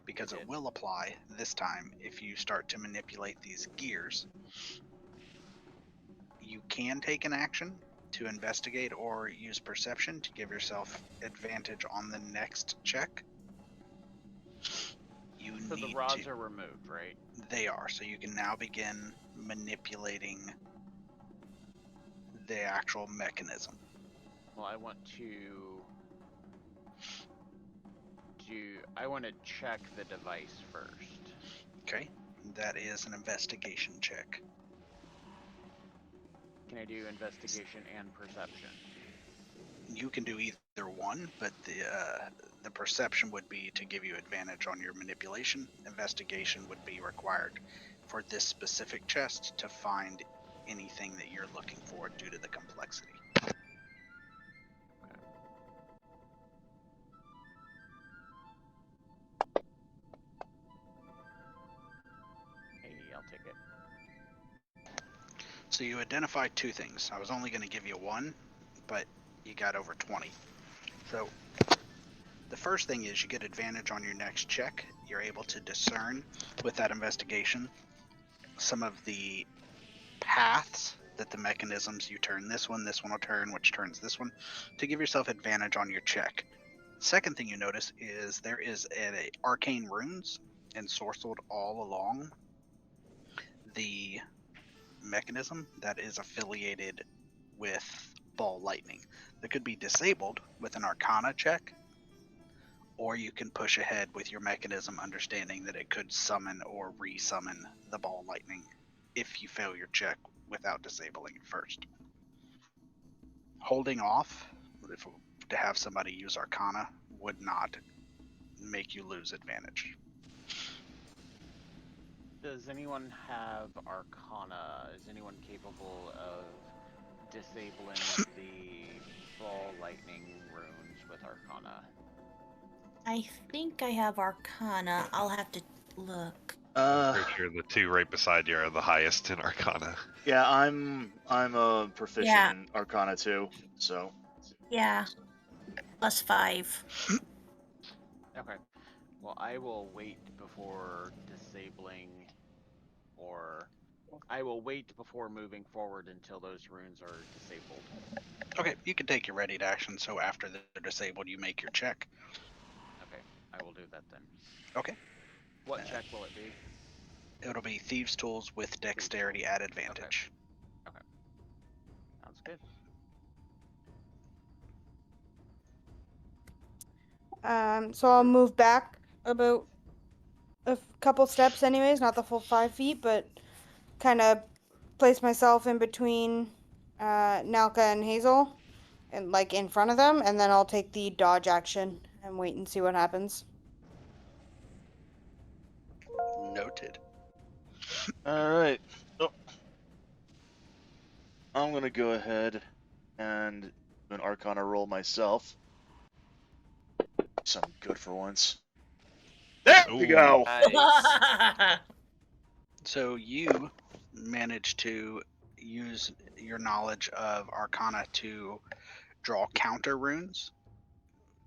because it will apply this time if you start to manipulate these gears. You can take an action to investigate or use perception to give yourself advantage on the next check. You So need the rods to, are removed, right? they are, so you can now begin manipulating the actual mechanism. Well, I want to check the device first. Okay, that is an investigation check. Can I do investigation and perception? You can do either one, but the perception would be to give you advantage on your manipulation. Investigation would be required for this specific chest to find anything that you're looking for due to the complexity. Hey, I'll take it. So you identify two things. I was only going to give you one, but you got over 20. So the first thing is you get advantage on your next check. You're able to discern with that investigation some of the paths that the mechanisms, you turn this one will turn, which turns this one, to give yourself advantage on your check. Second thing you notice is there is an arcane runes ensorcelled all along the mechanism that is affiliated with ball lightning. That could be disabled with an arcana check, or you can push ahead with your mechanism understanding that it could summon or re-summon the ball lightning if you fail your check without disabling it first. Holding off to have somebody use arcana would not make you lose advantage. Does anyone have Arcana? Is anyone capable of disabling the ball lightning runes with Arcana? I think I have Arcana. I'll have to look. I'm pretty sure the two right beside you are the highest in Arcana. Yeah, I'm a proficient Yeah. in Arcana too, so. Yeah. +5. Okay. Well, I will wait before disabling, or I will wait before moving forward until those runes are disabled. Okay, you can take your ready to action, so after they're disabled, you make your check. Okay, I will do that then. Okay. What check will it be? It'll be Thieves' Tools with Dexterity at advantage. Okay. Sounds good. So I'll move back about a couple steps, anyways, not the full 5 feet, but kind of place myself in between Nalka and Hazel, and like in front of them, and then I'll take the dodge action and wait and see what happens. Noted. Alright. Oh. I'm gonna go ahead and do an Arcana roll myself. Something good for once. There we go! Nice. So you manage to use your knowledge of Arcana to draw counter runes,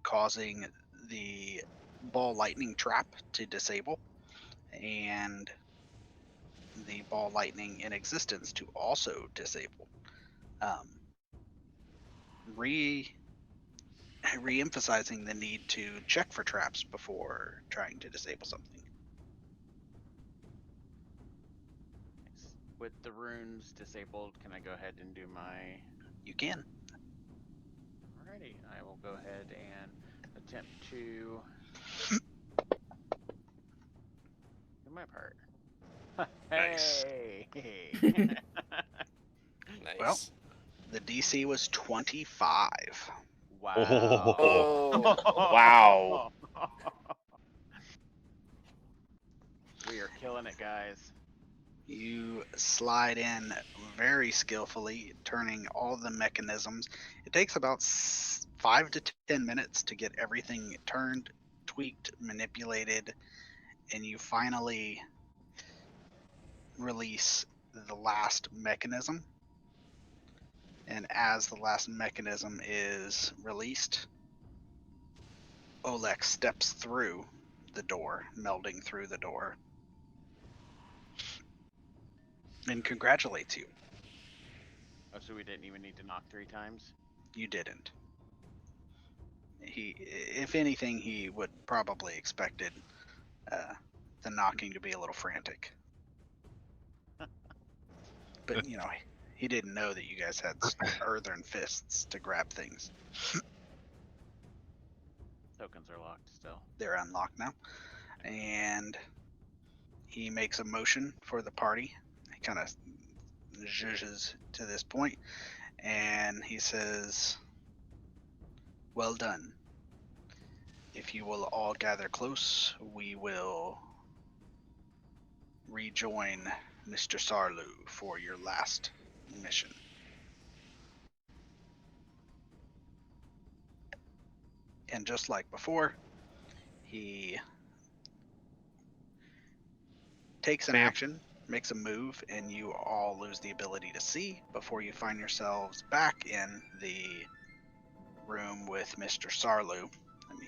causing the ball lightning trap to disable, and the ball lightning in existence to also disable. Re-emphasizing the need to check for traps before trying to disable something. Nice. With the runes disabled, can I go ahead and do my... You can. Alrighty, I will go ahead and attempt to do my part. Nice. Hey! Nice. Well, the DC was 25. Wow. Oh. Wow. We are killing it, guys. You slide in very skillfully, turning all the mechanisms. It takes about 5 to 10 minutes to get everything turned, tweaked, manipulated, and you finally release the last mechanism. And as the last mechanism is released, Oleg steps through the door, melding through the door, and congratulates you. Oh, so we didn't even need to knock 3 times? You didn't. He, if anything, he would probably expected the knocking to be a little frantic. But, you know, he didn't know that you guys had earthen fists to grab things. Tokens are locked still. They're unlocked now. And he makes a motion for the party. He kind of zhuzhes to this point, and he says, "Well done. If you will all gather close, we will rejoin Mr. Sarlu for your last mission." And just like before, he takes an Sam. action, makes a move, and you all lose the ability to see before you find yourselves back in the room with Mr. Sarlu. Let me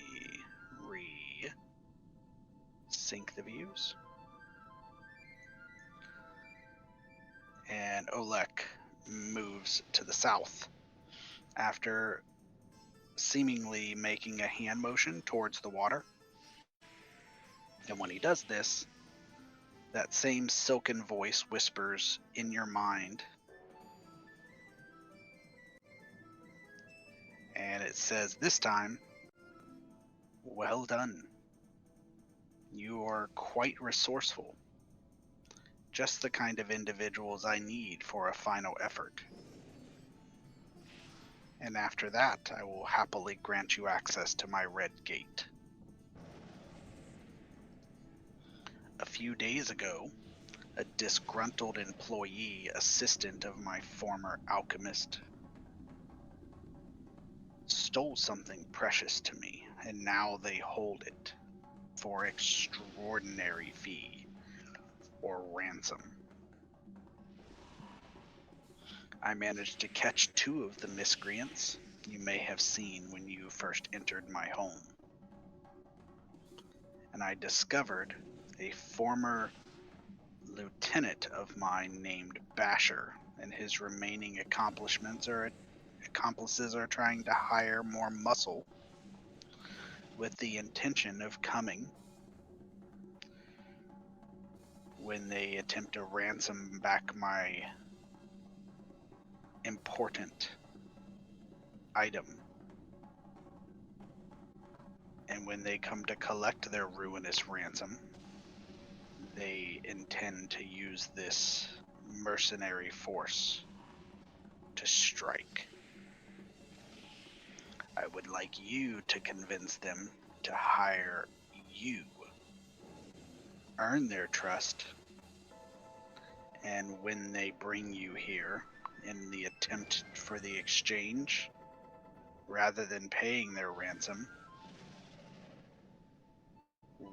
sync the views. And Olek moves to the south after seemingly making a hand motion towards the water. And when he does this, that same silken voice whispers in your mind, and it says this time, "Well done. You are quite resourceful. Just the kind of individuals I need for a final effort. And after that, I will happily grant you access to my red gate." A few days ago, a disgruntled employee assistant of my former alchemist stole something precious to me, and now they hold it for extraordinary fee or ransom. I managed to catch 2 of the miscreants you may have seen when you first entered my home. And I discovered a former lieutenant of mine named Basher, and his remaining accomplices are trying to hire more muscle with the intention of coming when they attempt to ransom back my important item. And when they come to collect their ruinous ransom, they intend to use this mercenary force to strike. I would like you to convince them to hire you, earn their trust, and when they bring you here in the attempt for the exchange, rather than paying their ransom,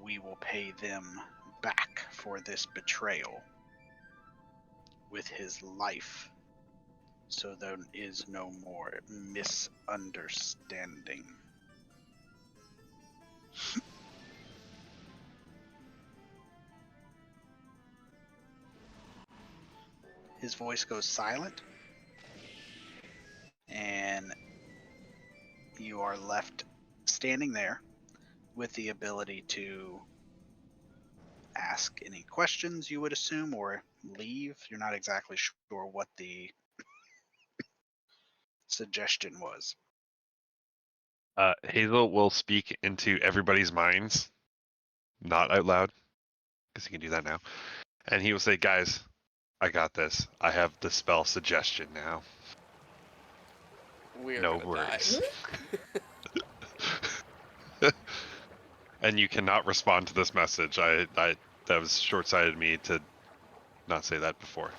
we will pay them back for this betrayal with his life, so there is no more misunderstanding. His voice goes silent, and you are left standing there with the ability to ask any questions, you would assume, or leave. You're not exactly sure what the suggestion was. Hazel will speak into everybody's minds, not out loud, because he can do that now. And he will say, "Guys, I got this. I have the spell suggestion now. We're No gonna worries." die. And you cannot respond to this message. I that was short-sighted of me to not say that before.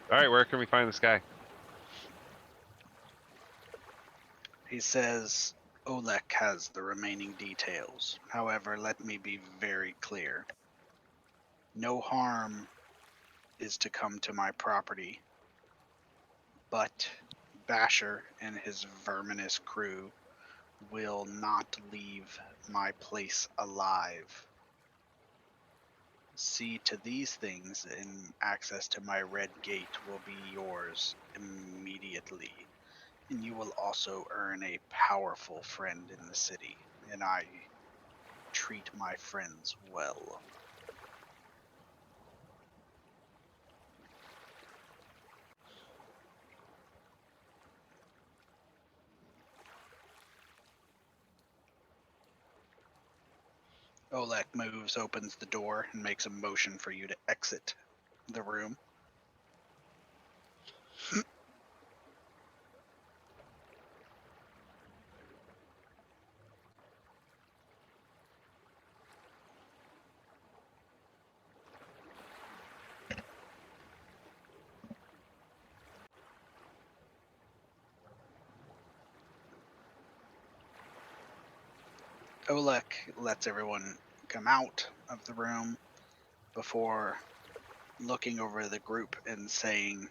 All right, where can we find this guy? He says Olek has the remaining details. However, let me be very clear. No harm is to come to my property, but Basher and his verminous crew will not leave my place alive. See to these things, and access to my red gate will be yours immediately. And you will also earn a powerful friend in the city, and I treat my friends well. Olek moves, opens the door, and makes a motion for you to exit the room. Olek lets everyone come out of the room before looking over the group and saying,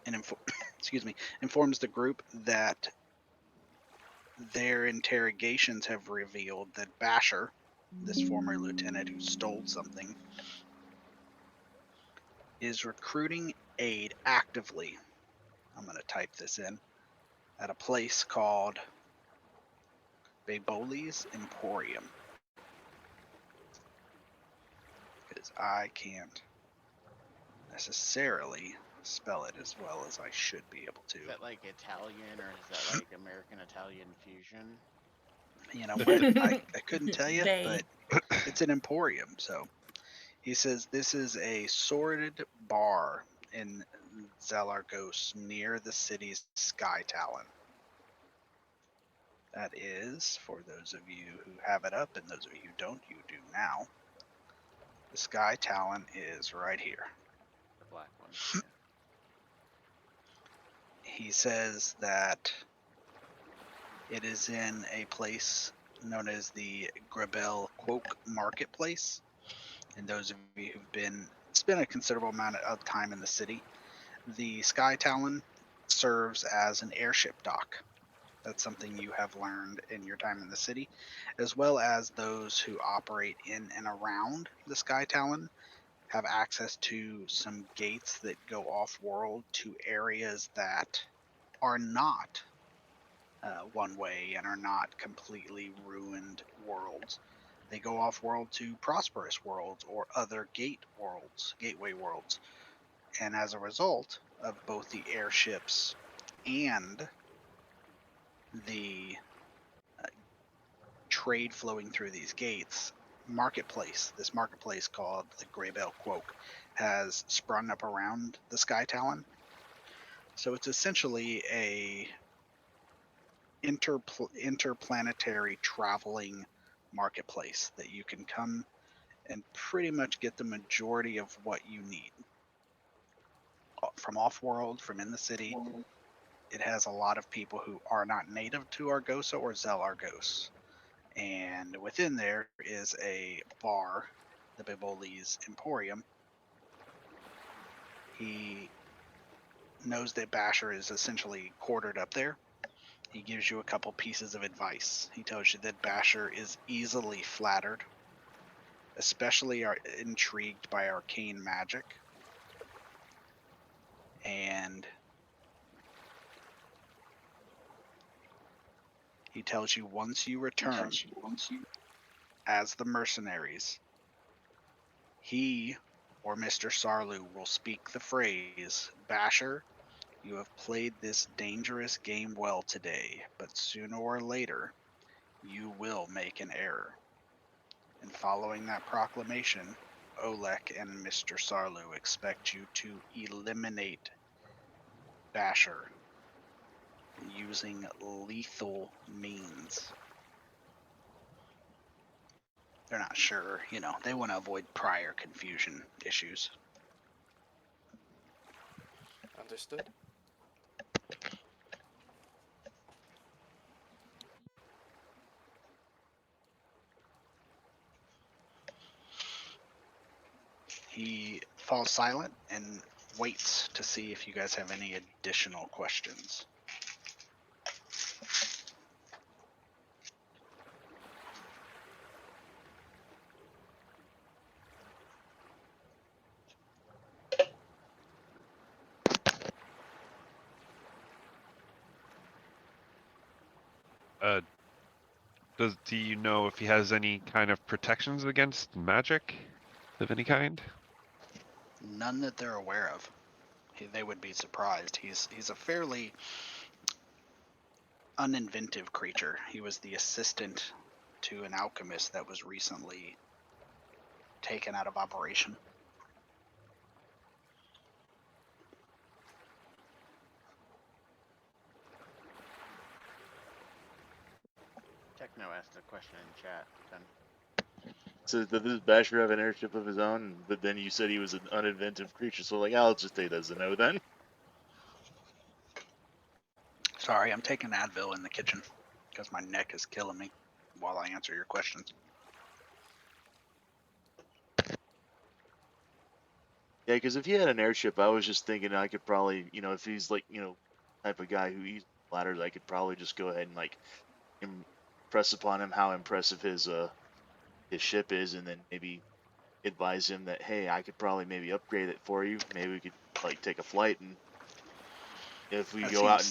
and informs the group that their interrogations have revealed that Basher, this former lieutenant who stole something, is recruiting aid actively. I'm going to type this in at a place called Baboli's Emporium, because I can't necessarily spell it as well as I should be able to. Is that like Italian or is that like American Italian fusion? You know what? I couldn't tell you, They. but it's an emporium. So he says this is a sordid bar in Zelargos near the city's Sky Talon. That is, for those of you who have it up and those of you who don't, you do now. The Sky Talon is right here. The black one. Yeah. He says that it is in a place known as the Grebel Quoke Marketplace. And those of you who've spent a considerable amount of time in the city, the Sky Talon serves as an airship dock. That's something you have learned in your time in the city, as well as those who operate in and around the Sky Talon have access to some gates that go off-world to areas that are not one way and are not completely ruined worlds. They go off-world to prosperous worlds or other gateway worlds. And as a result of both the airships and the trade flowing through these gates, this marketplace called the Greybell Quoke, has sprung up around the Sky Talon. So it's essentially a interplanetary traveling marketplace that you can come and pretty much get the majority of what you need. From off-world, from in the city, it has a lot of people who are not native to Argosa or Zelargos. And within there is a bar the Biboli's emporium, he knows that Basher is essentially quartered up there. He gives you a couple pieces of advice. He tells you that Basher is easily flattered, especially intrigued by arcane magic, and he tells you once you return as the mercenaries, he or Mr. Sarlu will speak the phrase, Basher, you have played this dangerous game well today, but sooner or later, you will make an error. And following that proclamation, Olek and Mr. Sarlu expect you to eliminate Basher using lethal means. They're not sure, they want to avoid prior confusion issues. Understood. He falls silent and waits to see if you guys have any additional questions. Do you know if he has any kind of protections against magic of any kind? None that they're aware of. They would be surprised. He's a fairly uninventive creature. He was the assistant to an alchemist that was recently taken out of operation. Techno asked a question in chat. Then So does this Basher have an airship of his own? But then you said he was an uninventive creature, so like, I'll just take that as a no then. Sorry, I'm taking Advil in the kitchen because my neck is killing me while I answer your questions. Yeah, because if he had an airship, I was just thinking I could probably, if he's like, type of guy who eats ladders, I could probably just go ahead and like impress upon him how impressive his ship is, and then maybe advise him that, hey, I could probably maybe upgrade it for you. Maybe we could like take a flight, and if we go out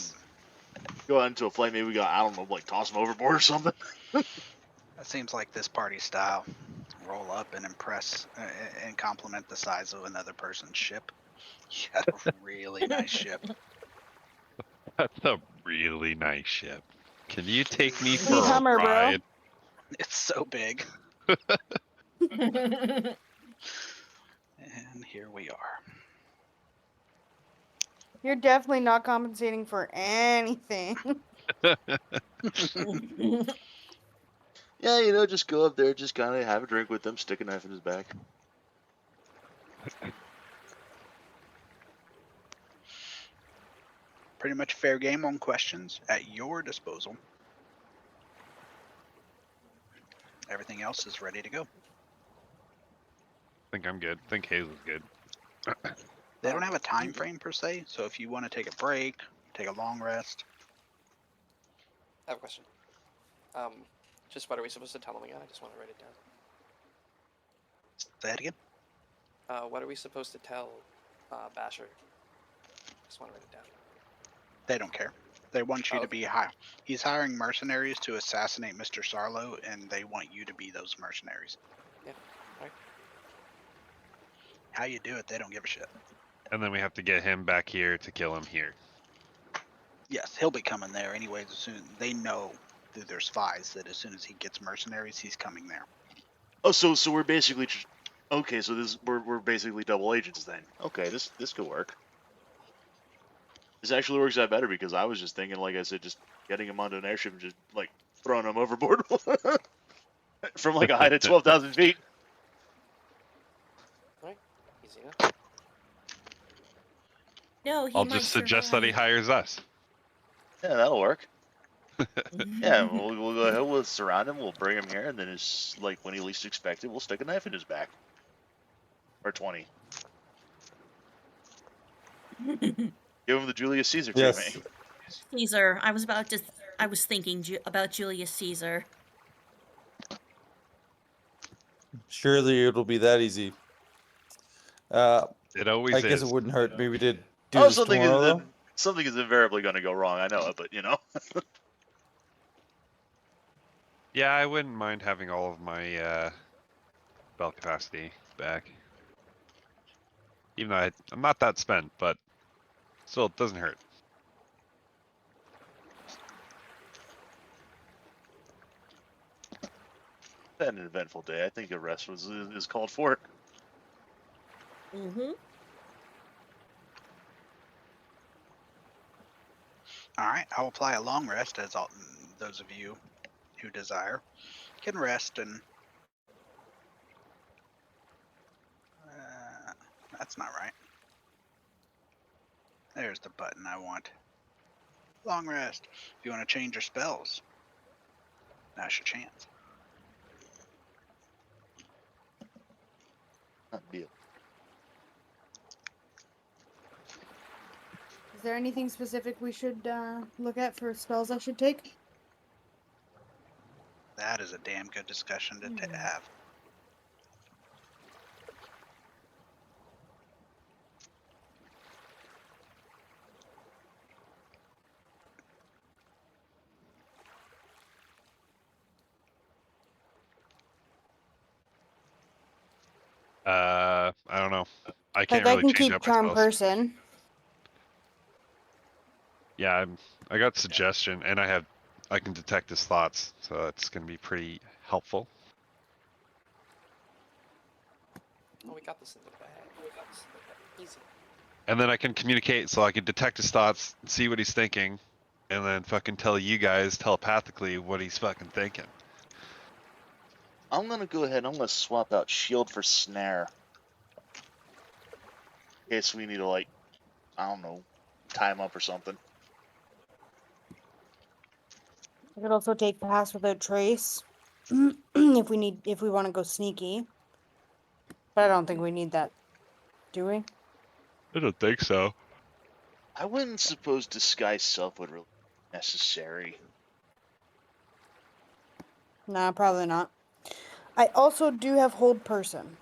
into a flight, maybe we got, I don't know, like toss him overboard or something. That seems like this party style. Roll up and impress and compliment the size of another person's ship. You got a really nice ship. That's a really nice ship. Can you take me Sweet for Hummer, a bro. ride? It's so big. And here we are. You're definitely not compensating for anything. Yeah, just go up there, just kind of have a drink with him, stick a knife in his back. Pretty much fair game on questions at your disposal. Everything else is ready to go. I think I'm good. I think Hayes is good. They don't have a time frame per se, so if you want to take a break, take a long rest. I have a question. Just what are we supposed to tell him again? I just want to write it down. Say it again. What are we supposed to tell Basher? Just want to write it down. They don't care. They want you to be high. He's hiring mercenaries to assassinate Mr. Sarlo, and they want you to be those mercenaries. Yeah. All right. How you do it, they don't give a shit. And then we have to get him back here to kill him here. Yes, he'll be coming there anyways. As soon they know that there's spies, that as soon as he gets mercenaries, he's coming there. Oh, so we're basically okay. So we're basically double agents then. Okay, this could work. This actually works out better because I was just thinking, like I said, just getting him onto an airship and just like throwing him overboard from like a height of 12,000 feet. All right. Easy enough. No, he I'll might just suggest that he survive. hires us. Yeah, that'll work. Yeah, we'll go ahead, we'll surround him, we'll bring him here, and then it's like when he least expect it, we'll stick a knife in his back. Or 20. Give him the Julius Caesar treatment. Yes. Caesar. I was thinking about Julius Caesar. Surely it'll be that easy. It I always guess it is. wouldn't hurt maybe to do Oh, this tomorrow though. something is invariably going to go wrong. I know it, but you know. Yeah, I wouldn't mind having all of my spell capacity back. Even though I'm not that spent, but still, it doesn't hurt. Had an eventful day. I think a rest is called for. Mm-hmm. All right, I'll apply a long rest as all those of you who desire can rest and. That's not right. There's the button I want. Long rest. If you want to change your spells, now's your chance. Not deal. Is there anything specific we should look at for spells I should take? That is a damn good discussion to have. I don't know. I Like can't I really can change keep up my charm spells. person. Yeah, I got suggestion, and I can detect his thoughts, so it's gonna be pretty helpful. Oh, we got this in the bag. Easy. And then I can communicate, so I can detect his thoughts, see what he's thinking, and then fucking tell you guys telepathically what he's fucking thinking. I'm gonna go ahead. I'm gonna swap out shield for snare. In case we need to, like, I don't know, tie him up or something. I could also take pass without trace if we want to go sneaky. But I don't think we need that. Do we? I don't think so. I wouldn't suppose disguise self would really be necessary. Nah, probably not. I also do have hold person.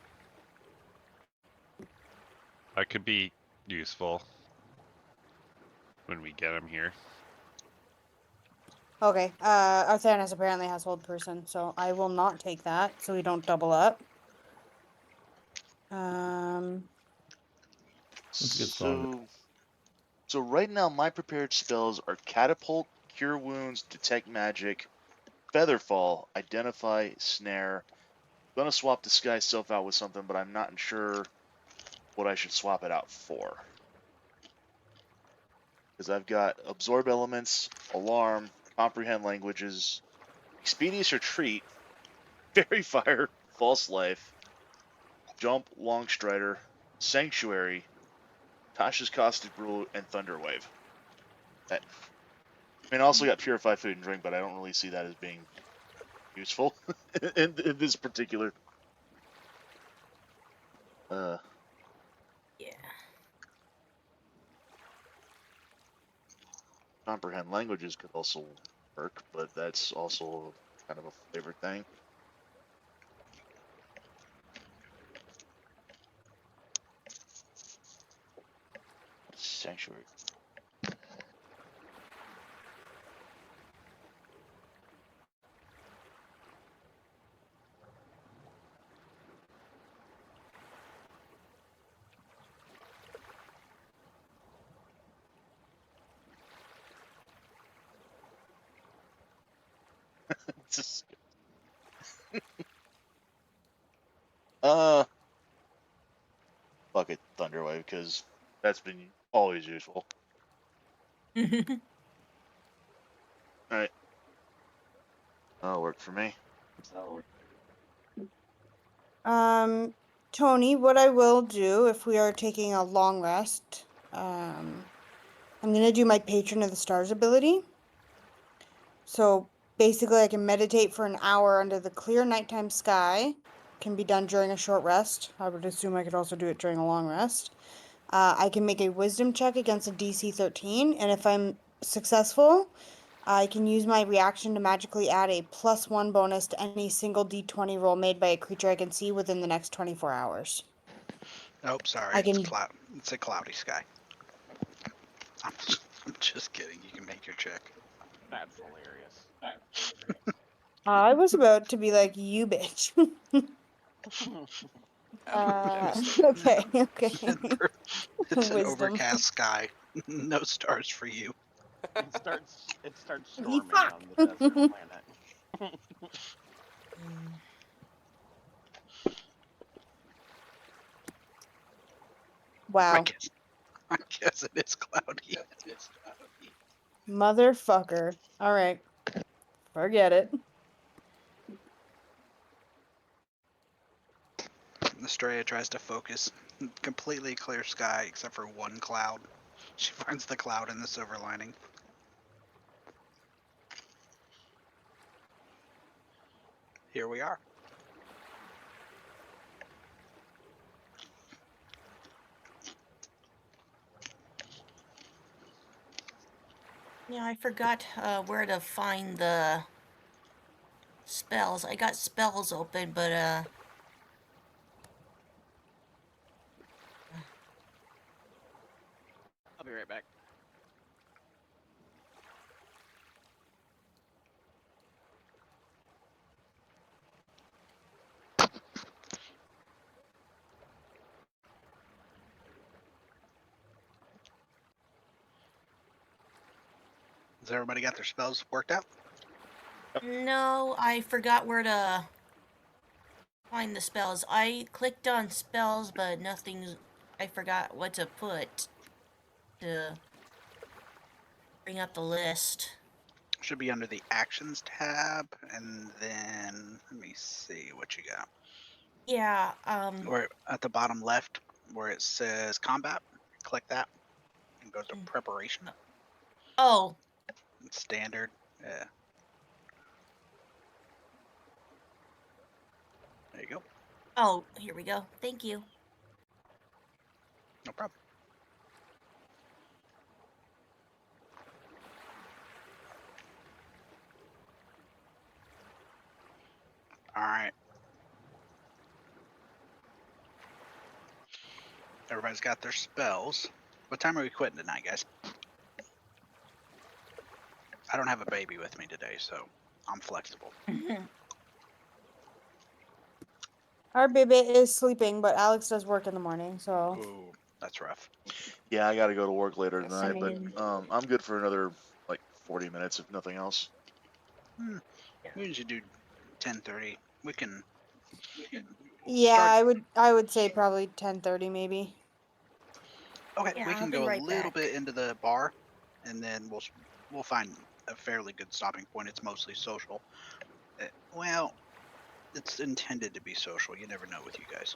That could be useful when we get him here. Okay, Arthanis apparently has hold person, so I will not take that, so we don't double up. Let's get stronger. So right now my prepared spells are catapult, cure wounds, detect magic, featherfall, identify, snare. I'm gonna swap disguise self out with something, but I'm not sure what I should swap it out for. Because I've got absorb elements, alarm, comprehend languages, expeditious retreat, fairy fire, false life, jump, long strider, sanctuary, Tasha's caustic brew, and thunderwave. I mean, I also got purify food and drink, but I don't really see that as being useful in this particular. Yeah. Comprehend languages could also work, but that's also kind of a flavor thing. Sanctuary. Just, fuck it, thunderwave, because that's been always useful. Alright. That'll work for me. Tony, what I will do if we are taking a long rest, I'm gonna do my Patron of the Stars ability. So basically I can meditate for an hour under the clear nighttime sky can be done during a short rest. I would assume I could also do it during a long rest. I can make a wisdom check against a DC 13, and if I'm successful, I can use my reaction to magically add a +1 bonus to any single D20 roll made by a creature I can see within the next 24 hours. Oh, sorry. I It's can- cloud. It's a cloudy sky. I'm just kidding. You can make your check. That's hilarious. I was about to be like, you bitch. Okay, okay. It's an Wisdom. overcast sky. No stars for you. It starts Ye storming fuck. on the desert planet. Wow. I guess it is cloudy. Motherfucker. All right. Forget it. Estrella tries to focus. Completely clear sky except for one cloud. She finds the cloud in the silver lining. Here we are. Yeah, I forgot where to find the spells. I got spells open, but I'll be right back. Has everybody got their spells worked out? no, I forgot where to find the spells. I clicked on spells, but nothing's. I forgot what to put to bring up the list. Should be under the actions tab, and then let me see what you got. Yeah, Or at the bottom left, where it says combat, click that, and go to preparation. oh, Standard. Yeah. There you go. oh, here we go. Thank you. No problem. All right. Everybody's got their spells. What time are we quitting tonight, guys? I don't have a baby with me today, so I'm flexible. Our baby is sleeping, but Alex does work in the morning, so. Ooh, that's rough. Yeah, I got to go to work later Yes, tonight, mean- but I'm good for another like 40 minutes if nothing else. We usually do 10:30. We can. Yeah, Start. I would say probably 10:30 maybe. Okay, Yeah, we I'll can be go a right little back. bit into the bar, and then we'll find a fairly good stopping point. It's mostly social. Well, it's intended to be social. You never know with you guys.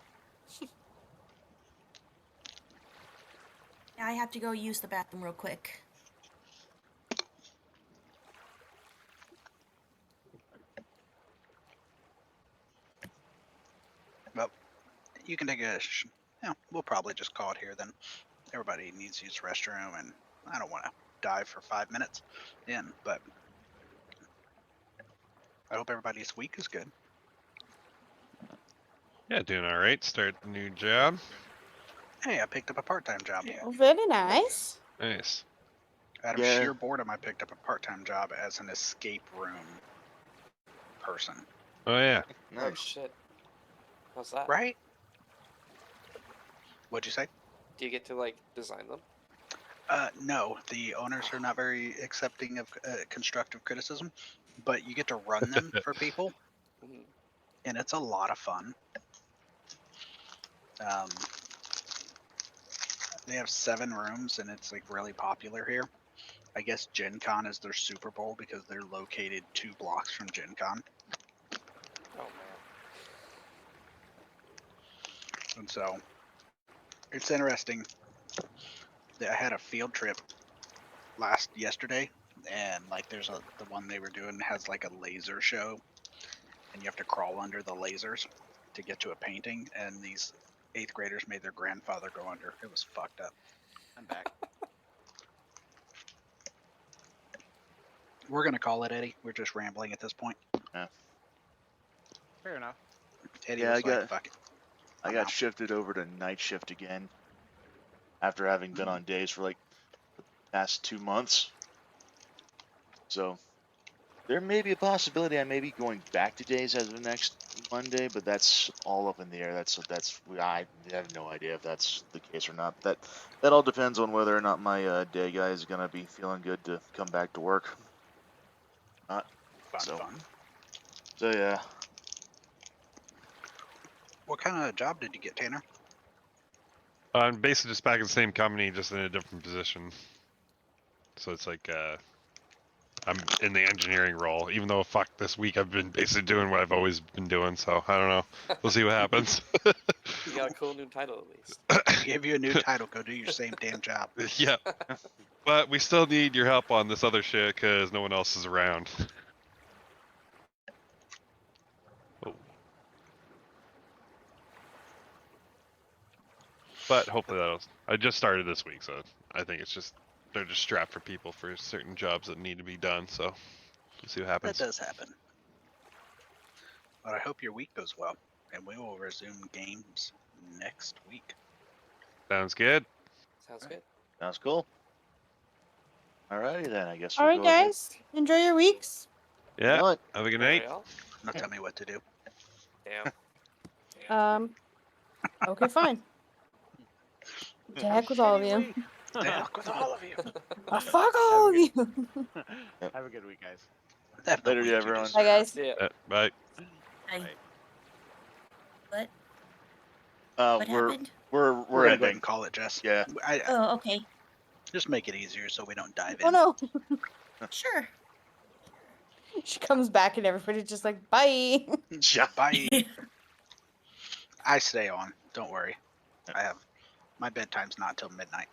I have to go use the bathroom real quick. Well, you can take a. Yeah, we'll probably just call it here then. Everybody needs to use the restroom, and I don't want to dive for 5 minutes in, but I hope everybody's week is good. Yeah, doing all right. Start a new job. Hey, I picked up a part-time job. Oh, very nice. Nice. Out of Yeah. sheer boredom, I picked up a part-time job as an escape room person. Oh yeah. Oh Nice. shit. How's that? Right? What'd you say? Do you get to like design them? No, the owners are not very accepting of constructive criticism, but you get to run them for people, Mhm. and it's a lot of fun. They have 7 rooms, and it's like really popular here. I guess Gen Con is their Super Bowl because they're located 2 blocks from Gen Con. Oh man. And so it's interesting that I had a field trip yesterday, and like the one they were doing has like a laser show, and you have to crawl under the lasers. to get to a painting, and these 8th graders made their grandfather go under. It was fucked up. I'm back. We're gonna call it, Eddie. We're just rambling at this point. Fair enough. Eddie Yeah, was I like, got- "Fuck it." I got shifted over to night shift again after having been on days for like the past 2 months. So there may be a possibility I may be going back to days as of next Monday, but that's all up in the air. I have no idea if that's the case or not. That all depends on whether or not my day guy is gonna be feeling good to come back to work. Fun, So- fun. So yeah, What kind of job did you get, Tanner? I'm basically just back in the same company, just in a different position. So it's like I'm in the engineering role, even though fuck this week I've been basically doing what I've always been doing. So I don't know. We'll see what happens. You got a cool new title at least. Give you a new title. Go do your same damn job. Yeah, but we still need your help on this other shit because no one else is around. Oh. But hopefully I just started this week, so I think it's just they're just strapped for people for certain jobs that need to be done. So we'll see what That happens. does happen. But I hope your week goes well, and we will resume games next week. Sounds good. Sounds good. sounds cool. Alrighty then, I guess All we'll right, go ahead. guys. Enjoy your weeks. Yeah. What? Have a good Alright, night. y'all. Now tell me what to do. Damn. Okay, fine. To heck with all of you. The heck with all of you. Fuck all of you. Have a good week, guys. Have the Later, week you everyone. deserve. Bye, guys. Yeah. Bye. I, Bye. what? What We're happened? we're We're gonna go ahead ending. and call it, Jess. Yeah. Oh, okay. Just make it easier so we don't dive Oh in. no. Sure. She comes back and everybody's just like, bye. Yeah. Bye. I stay on. Don't worry. I have my bedtime's not till midnight.